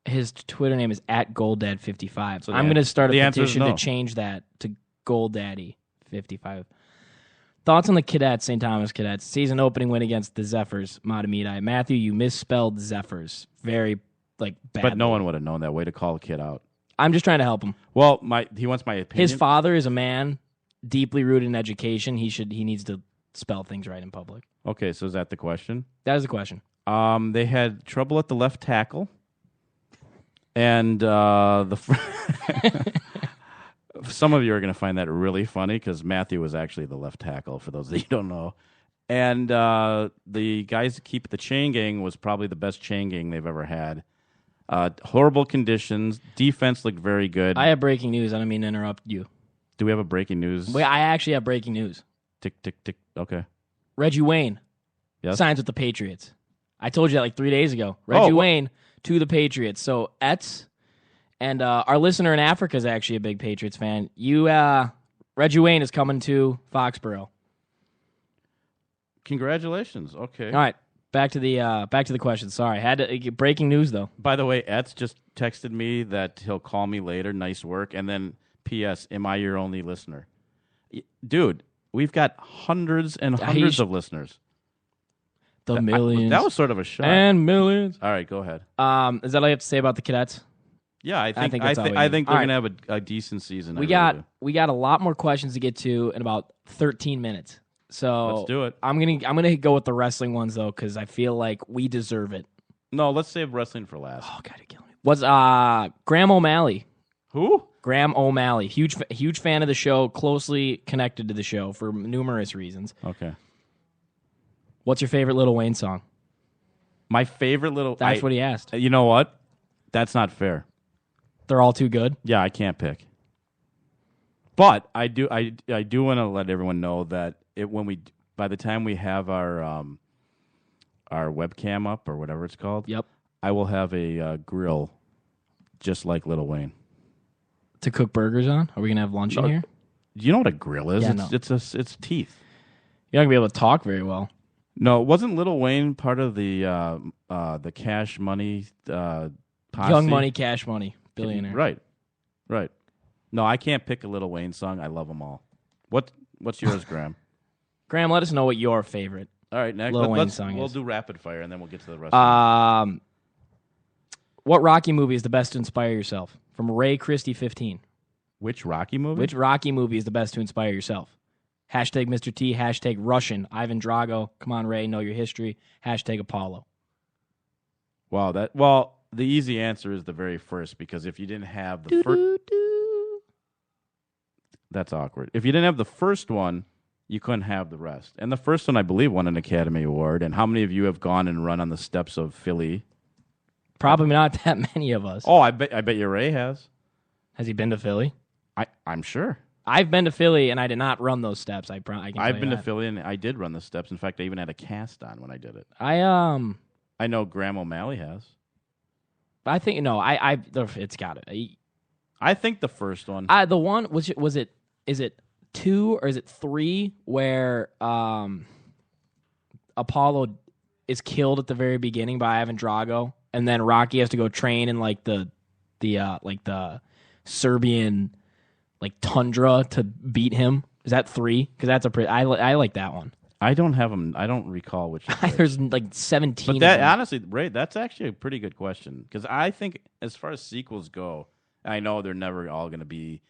His Twitter name is @GoldDad55. So I'm going to start the a answer is petition no. to change that to GoldDaddy55. Thoughts on the Cadets, St. Thomas Cadets. Season opening win against the Zephyrs, Matamidi. Matthew, you misspelled Zephyrs. Very, bad. But no one would have known that. Way to call a kid out. I'm just trying to help him. Well, he wants my opinion. His father is a man deeply rooted in education. He needs to spell things right in public. Okay, so is that the question? That is the question. They had trouble at the left tackle. And some of you are going to find that really funny because Matthew was actually the left tackle, for those that you don't know. And the guys that keep the chain gang was probably the best chain gang they've ever had. Horrible conditions. Defense looked very good. I have breaking news. I don't mean to interrupt you. Do we have a breaking news? Wait, I actually have breaking news. Tick, tick, tick. Okay. Reggie Wayne Yes. signs with the Patriots. I told you that like 3 days ago. Reggie what? Wayne to the Patriots. So Etz and our listener in Africa is actually a big Patriots fan. Reggie Wayne is coming to Foxborough. Congratulations. Okay. All right, back to the question. Sorry, had to breaking news though. By the way, Etz just texted me that he'll call me later. Nice work. And then, P.S., am I your only listener? Dude, we've got hundreds and hundreds of listeners. The millions. That was sort of a shot. And millions. All right, go ahead. Is that all you have to say about the Cadets? Yeah, I think that's all we they're need. going to have a decent season. We got a lot more questions to get to in about 13 minutes. So Let's do it. I'm gonna go with the wrestling ones though because I feel like we deserve it. No, let's save wrestling for last. Oh God, you're killing me. Was Graham O'Malley? Who? Graham O'Malley, huge fan of the show, closely connected to the show for numerous reasons. Okay. What's your favorite Lil Wayne song? My favorite little. That's what he asked. You know what? That's not fair. They're all too good. Yeah, I can't pick. But I do want to let everyone know that by the time we have our webcam up or whatever it's called, Yep. I will have a grill just like Lil Wayne. To cook burgers on? Are we gonna have lunch in here? Do you know what a grill is? Yeah, It's teeth. You're not gonna be able to talk very well. No, wasn't Lil Wayne part of the Cash Money posse? Young Money, Cash Money, billionaire. Right. No, I can't pick a Lil Wayne song. I love them all. What's yours, Graham? Graham, let us know what your favorite. All right, next. Lil Wayne song we'll is. do rapid fire, and then we'll get to the rest of it. What Rocky movie is the best to inspire yourself? From Ray Christie 15. Which Rocky movie? Which Rocky movie is the best to inspire yourself? Hashtag Mr. T, hashtag Russian, Ivan Drago, come on Ray, know your history, hashtag Apollo. Wow, the easy answer is the very first, because if you didn't have the first... That's awkward. If you didn't have the first one, you couldn't have the rest. And the first one, I believe, won an Academy Award. And how many of you have gone and run on the steps of Philly? Probably not that many of us. Oh, I bet you Ray has. Has he been to Philly? I'm sure. I've been to Philly, and I did not run those steps. I've been to Philly, and I did run the steps. In fact, I even had a cast on when I did it. I know Graham O'Malley has. I think it's got it. I think the first one. The one is it 2 or is it 3 where Apollo is killed at the very beginning by Ivan Drago, and then Rocky has to go train in like the Serbian tundra to beat him. Is that 3? Because that's I like that one. I don't have them. I don't recall which. There's 17. But that honestly, Ray, that's actually a pretty good question, because I think as far as sequels go, I know they're never all going to be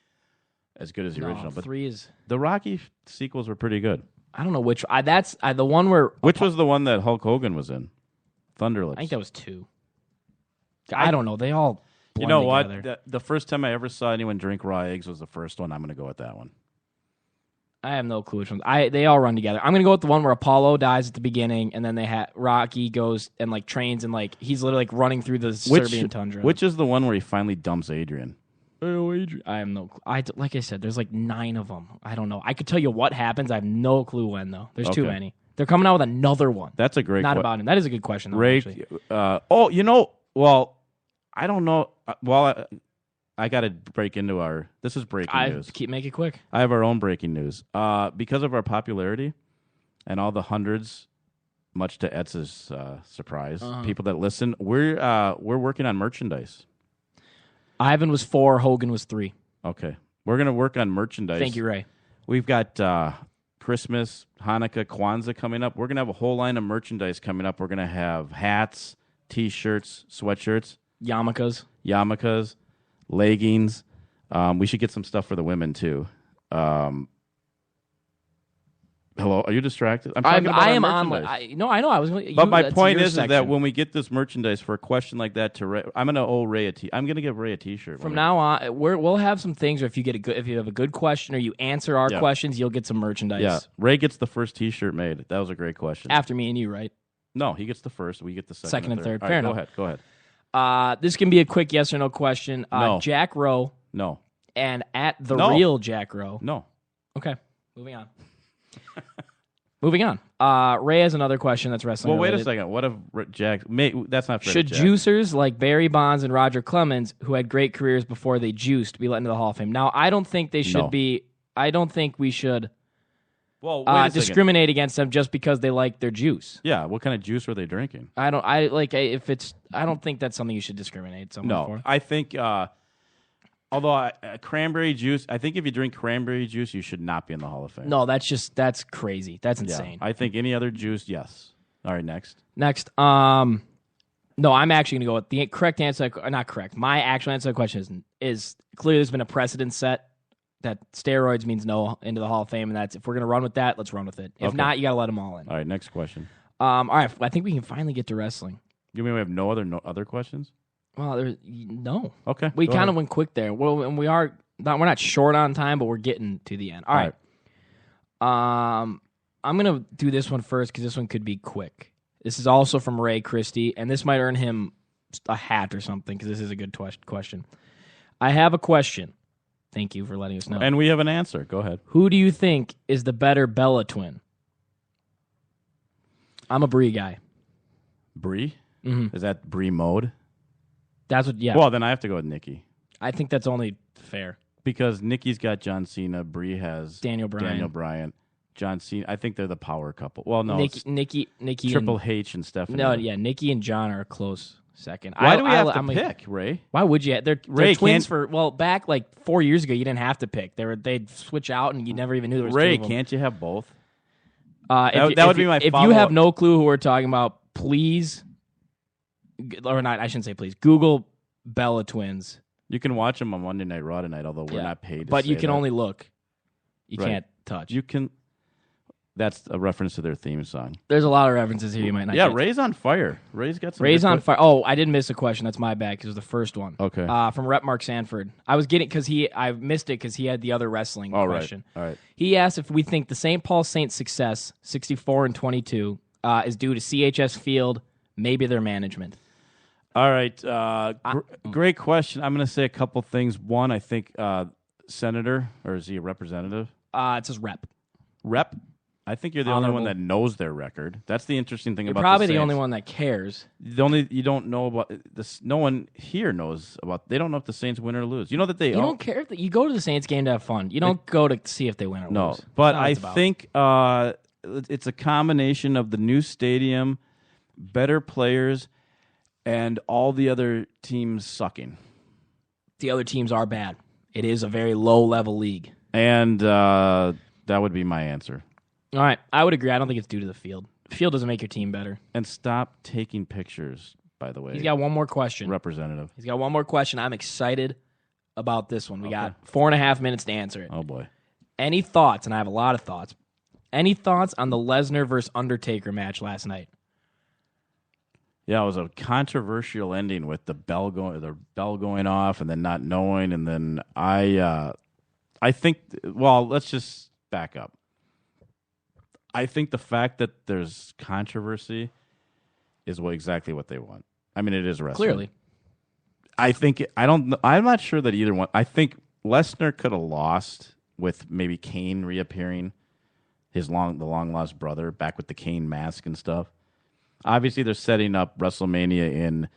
as good as the original. But 3 is the Rocky sequels were pretty good. I don't know which. That's the one where. Which was the one that Hulk Hogan was in? Thunderlips. I think that was 2. I don't know. They all. You know together. what? The first time I ever saw anyone drink raw eggs was the first one. I'm going to go with that one. I have no clue which ones. They all run together. I'm going to go with the one where Apollo dies at the beginning, and then Rocky goes and trains, and he's literally running through the Serbian tundra. Which is the one where he finally dumps Adrian? Oh, Adrian. I have no clue. Like I said, there's 9 of them. I don't know. I could tell you what happens. I have no clue when, though. There's too many. They're coming out with another one. That's a great Not about him. That is a good question, though, Ray, actually. I don't know. I got to break into our... This is breaking news. Make it quick. I have our own breaking news. Because of our popularity and all the hundreds, much to Etz's surprise. People that listen, we're working on merchandise. Ivan was 4, Hogan was 3. Okay. We're going to work on merchandise. Thank you, Ray. We've got Christmas, Hanukkah, Kwanzaa coming up. We're going to have a whole line of merchandise coming up. We're going to have hats, T-shirts, sweatshirts. Yarmulkes, leggings. We should get some stuff for the women, too. Hello, are you distracted? I'm talking about I am merchandise. I know. I was. But my point is that when we get this merchandise for a question like that to Ray, I'm going to owe Ray I'm going to give Ray a T-shirt. From now on, we'll have some things. Or if you have a good question or you answer our questions, you'll get some merchandise. Yeah, Ray gets the first T-shirt made. That was a great question. After me and you, right? No, he gets the first. We get the second and third. All Fair right, enough. Go ahead. This can be a quick yes or no question. No. Jack Rowe. No. And at the No. real Jack Rowe. No. Okay, moving on. Moving on. Ray has another question that's wrestling Well, wait a related. second. What if Jack? That's not fair. Should to Jack. juicers like Barry Bonds and Roger Clemens, who had great careers before they juiced, be let into the Hall of Fame? Now, I don't think they should be. I don't think we should Well, wait a second. discriminate against them just because they like their juice. Yeah. What kind of juice were they drinking? I don't think that's something you should discriminate someone for. I think. Although cranberry juice, I think if you drink cranberry juice, you should not be in the Hall of Fame. No, that's crazy. That's insane. I think any other juice, yes. All right, next. Next, no, I'm actually going to go with the correct answer. Not correct. My actual answer to the question is clearly there's been a precedent set that steroids means no into the Hall of Fame, and that's if we're going to run with that, let's run with it. If not, you got to let them all in. All right, next question. All right, I think we can finally get to wrestling. You mean we have no other questions? Well, no. Okay, We go kind ahead. of went quick there. Well, and we're not short on time, but we're getting to the end. All right. I'm gonna do this one first because this one could be quick. This is also from Ray Christie, and this might earn him a hat or something because this is a good question. I have a question. Thank you for letting us know. And we have an answer. Go ahead. Who do you think is the better Bella twin? I'm a Brie guy. Brie? Mm-hmm. Is that Brie mode? That's what. Yeah. Well, then I have to go with Nikki I think that's only fair. because Nikki's got John Cena. Brie has Daniel Bryan. John Cena. I think they're the power couple. Well, no, it's Nikki, Triple and, H and Stephanie. No, yeah, Nikki and John are a close second. Why do we have to I'm pick, Ray? Why would you? They're Ray, twins back like 4 years ago. You didn't have to pick. They'd switch out, and you never even knew there was Ray, two of them. can't you have both? That would be my If you follow-up. have no clue who we're talking about, please, or not. I shouldn't say please. Google Bella twins. You can watch them on Monday Night Raw tonight, although we're not paid to But you say can that. only look. You Right. can't touch. You can. That's a reference to their theme song. There's a lot of references here you might not Yeah, get. Ray's on fire. Ray's got some. Ray's good on que- fire. Oh, I didn't miss a question. That's my bad because it was the first one. Okay. From Rep Mark Sanford. I was getting because I missed it because he had the other wrestling question. All right. He asked if we think the St. Paul Saints' success, 64-22, is due to CHS Field, maybe their management. All right. Great question. I'm going to say a couple things. One, I think senator, or is he a representative? It says Rep. Rep. I think you're the only one Honorable. that knows their record. That's the interesting thing You're about probably the the only Saints. one that cares. You don't know about this. No one here knows about. They don't know if the Saints win or lose. You know that they. You don't care if you go to the Saints game to have fun. You don't go to see if they win or No, lose. but That's not what I it's about. think it's a combination of the new stadium, better players, and all the other teams sucking. the other teams are bad. It is a very low-level league. And that would be my answer. All right, I would agree. I don't think it's due to the field. The field doesn't make your team better. And stop taking pictures, by the way. He's got one more question. Representative. He's got one more question. I'm excited about this one. We got 4.5 minutes to answer it. Oh, boy. Any thoughts, and I have a lot of thoughts, any thoughts on the Lesnar versus Undertaker match last night? Yeah, it was a controversial ending with the bell going off and then not knowing. And then I think, well, let's just back up. I think the fact that there's controversy is exactly what they want. I mean, it is wrestling. Clearly. I'm not sure that either one. I think Lesnar could have lost with maybe Kane reappearing, the long lost brother, back with the Kane mask and stuff. Obviously, they're setting up WrestleMania in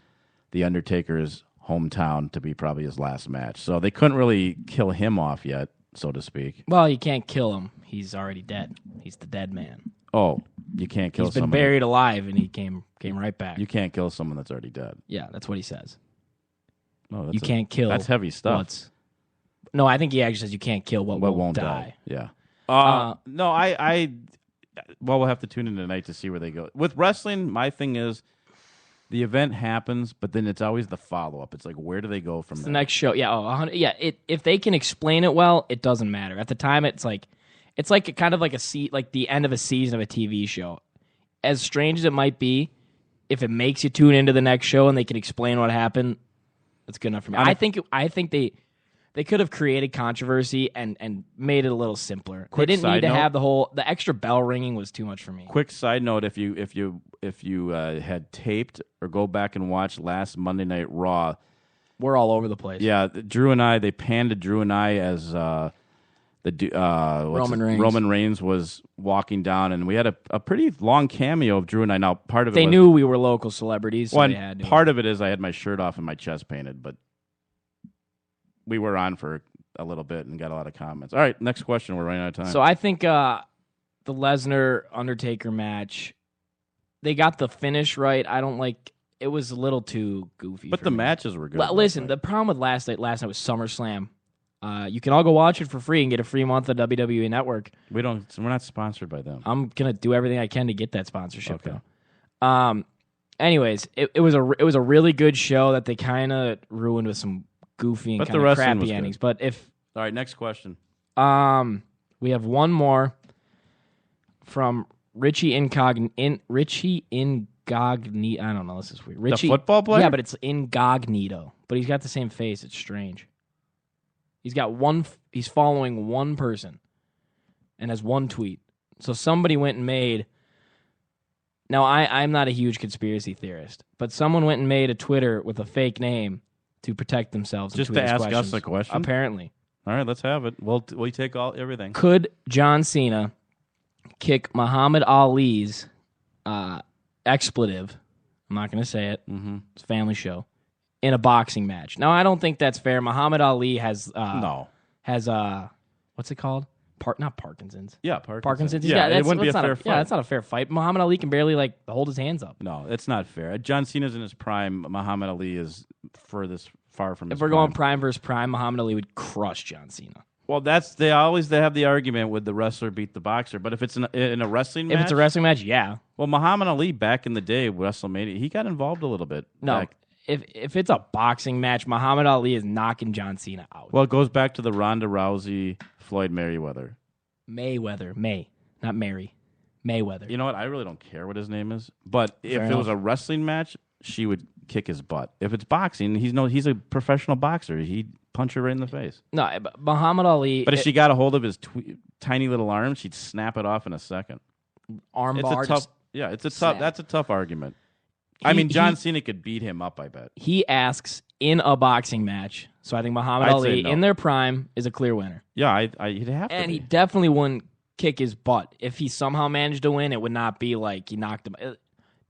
the Undertaker's hometown to be probably his last match. So they couldn't really kill him off yet, so to speak. Well, you can't kill him. He's already dead. He's the dead man. Oh, you can't kill He's been someone. buried alive, and he came right back. You can't kill someone that's already dead. Yeah, that's what he says. No, You can't kill. That's heavy stuff. No, I think he actually says you can't kill what won't die. Yeah. No, well, we'll have to tune in tonight to see where they go. With wrestling, my thing is the event happens, but then it's always the follow-up. It's like, where do they go from there? The next show. Yeah, if they can explain it well, it doesn't matter. At the time, it's like kind of like like the end of a season of a TV show. As strange as it might be, if it makes you tune into the next show and they can explain what happened, that's good enough for me. I think they could have created controversy and made it a little simpler. They didn't need to have the extra bell ringing was too much for me. Quick side note: if you had taped or go back and watch last Monday Night Raw, we're all over the place. Yeah, they panned to Drew and I as Roman Reigns was walking down, and we had a pretty long cameo of Drew and I. Now, part of it they knew we were local celebrities, so they had to. Part of it is I had my shirt off and my chest painted, but we were on for a little bit and got a lot of comments. All right, next question. We're running out of time. So I think the Lesnar-Undertaker match, they got the finish right. I don't like it. Was a little too goofy. But the matches were good. Well, listen, the problem with last night was SummerSlam. You can all go watch it for free and get a free month of WWE Network. We're not sponsored by them. I'm gonna do everything I can to get that sponsorship though. Anyways, it was a really good show that they kind of ruined with some goofy and kind of crappy endings. But all right, next question. We have one more from Richie Incognito. I don't know. This is weird. Richie, the football player? Yeah, but it's Incognito. But he's got the same face. It's strange. He's got he's following one person and has one tweet. So somebody went and made. Now, I'm not a huge conspiracy theorist, but someone went and made a Twitter with a fake name to protect themselves. Just to ask us a question? Apparently. All right, let's have it. We take everything. Could John Cena kick Muhammad Ali's expletive? I'm not going to say it. Mm-hmm. It's a family show. In a boxing match. Now, I don't think that's fair. Muhammad Ali has what's it called? Not Parkinson's. Yeah, Parkinson's. Yeah, it wouldn't be a fair fight. Yeah, that's not a fair fight. Muhammad Ali can barely hold his hands up. No, it's not fair. John Cena's in his prime. Muhammad Ali is furthest far from his prime. If we're going prime versus prime, Muhammad Ali would crush John Cena. Well, they have the argument with the wrestler beat the boxer, but if it's in a wrestling match, if it's a wrestling match, yeah. Well, Muhammad Ali back in the day, WrestleMania, he got involved a little bit. No, if it's a boxing match, Muhammad Ali is knocking John Cena out. Well, it goes back to the Ronda Rousey, Floyd Mayweather. Not Mary. Mayweather. You know what? I really don't care what his name is, but if it was a wrestling match, she would kick his butt. If it's boxing, he's a professional boxer. He'd punch her right in the face. No, Muhammad Ali. But if she got a hold of his tiny little arm, she'd snap it off in a second. Armbar. That's a tough argument. John Cena could beat him up, I bet. He asks in a boxing match, so I think Muhammad Ali in their prime is a clear winner. Yeah, he'd have to. And he definitely wouldn't kick his butt. If he somehow managed to win, it would not be like he knocked him.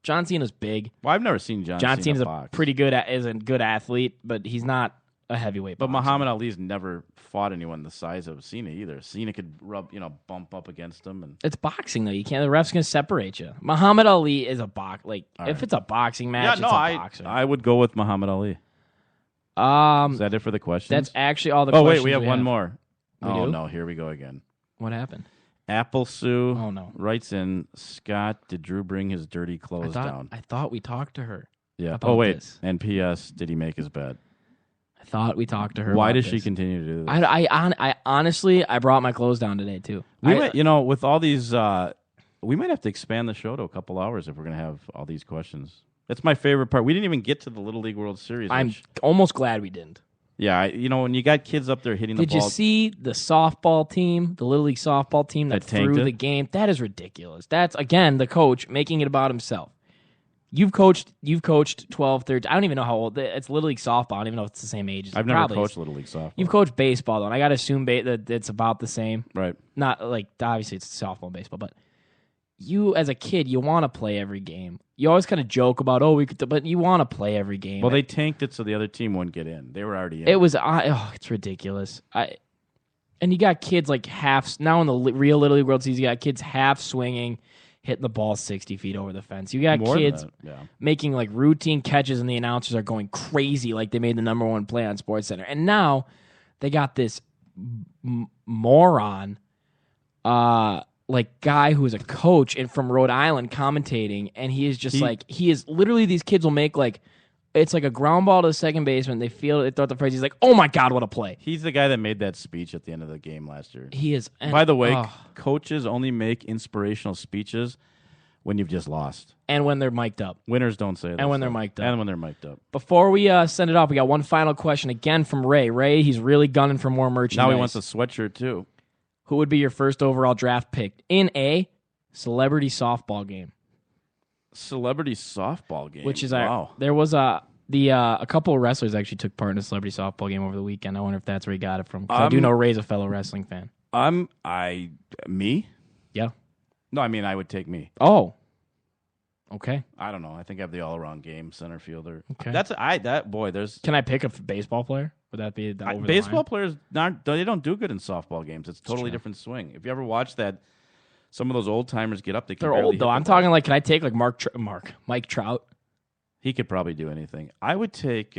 John Cena's big. Well, I've never seen John Cena's box. Pretty good is a good athlete, but he's not a heavyweight. But Muhammad Ali's never fought anyone the size of Cena either. Cena could bump up against him, and it's boxing though. You can't. The ref's gonna separate you. Muhammad Ali is a box. If it's a boxing match, it's a boxer. I would go with Muhammad Ali. Is that it for the questions? That's actually all the. Oh questions wait, we have one more. Do? No, here we go again. What happened? Apple Sue writes in, Scott, did Drew bring his dirty clothes down? I thought we talked to her. Yeah. Oh wait. This. And P.S. Did he make his bed? I thought we talked to her. Why does she continue to do this? I honestly, I brought my clothes down today too. With all these, we might have to expand the show to a couple hours if we're going to have all these questions. That's my favorite part. We didn't even get to the Little League World Series. I'm almost glad we didn't. Yeah, when you got kids up there hitting the ball. Did you see the softball team, the Little League softball team that threw the game? That is ridiculous. That's, again, the coach making it about himself. You've coached 12, 13. I don't even know how old. It's Little League softball. I don't even know if it's the same age. I've never coached Little League softball. You've coached baseball, though, and I got to assume that it's about the same. Right. Not obviously it's softball and baseball, but you as a kid, you want to play every game. You always kind of joke about, but you want to play every game. Well, they tanked it so the other team wouldn't get in. They were already in. It was, it's ridiculous. And you got kids half, now in the real Little League World Series, you got kids half swinging, hitting the ball 60 feet over the fence. You got More than kids that, yeah. making like routine catches, and the announcers are going crazy like they made the number one play on SportsCenter. And now they got this moron, like guy who is a coach and from Rhode Island commentating, and he is just he is literally, these kids will make like, it's like a ground ball to the second baseman. They feel it, throw out the phrase. He's like, "Oh my God, what a play!" He's the guy that made that speech at the end of the game last year. He is. And, by the way, coaches only make inspirational speeches when you've just lost. And when they're mic'd up. Winners don't say that. And when they're mic'd up. And when they're mic'd up. Before we send it off, we got one final question again from Ray. Ray, he's really gunning for more merchandise. Now he wants a sweatshirt too. Who would be your first overall draft pick in a celebrity softball game? Celebrity softball game. Which is wow. There was a couple of wrestlers actually took part in a celebrity softball game over the weekend. I wonder if that's where he got it from. 'Cause I do know Ray's a fellow wrestling fan. Me? Yeah. No, I mean I would take me. Oh. Okay. I don't know. I think I have the all-around game center fielder. Okay. There's Can I pick a baseball player? Would that be over baseball the line? players they don't do good in softball games. It's totally different swing. If you ever watch that, some of those old timers get up. They're old though. I'm talking like, can I take like Mike Trout? He could probably do anything. I would take.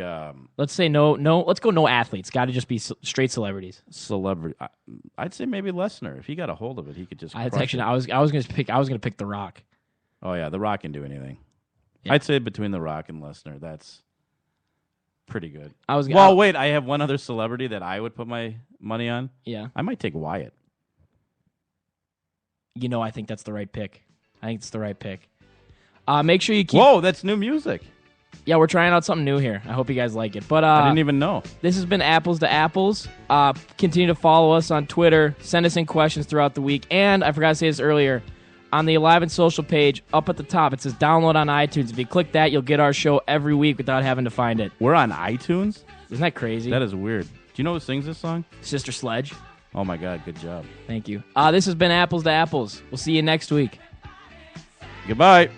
Let's say no. Let's go no athletes. Got to just be straight celebrities. Celebrity. I'd say maybe Lesnar. If he got a hold of it, he could just. I was gonna pick The Rock. Oh yeah, The Rock can do anything. Yeah. I'd say between The Rock and Lesnar, that's pretty good. Wait, I have one other celebrity that I would put my money on. Yeah, I might take Wyatt. I think that's the right pick. I think it's the right pick. Make sure you keep. Whoa, that's new music. Yeah, we're trying out something new here. I hope you guys like it. But I didn't even know. This has been Apples to Apples. Continue to follow us on Twitter. Send us in questions throughout the week. And I forgot to say this earlier. On the Alive and Social page, up at the top, it says download on iTunes. If you click that, you'll get our show every week without having to find it. We're on iTunes? Isn't that crazy? That is weird. Do you know who sings this song? Sister Sledge. Oh, my God. Good job. Thank you. This has been Apples to Apples. We'll see you next week. Goodbye.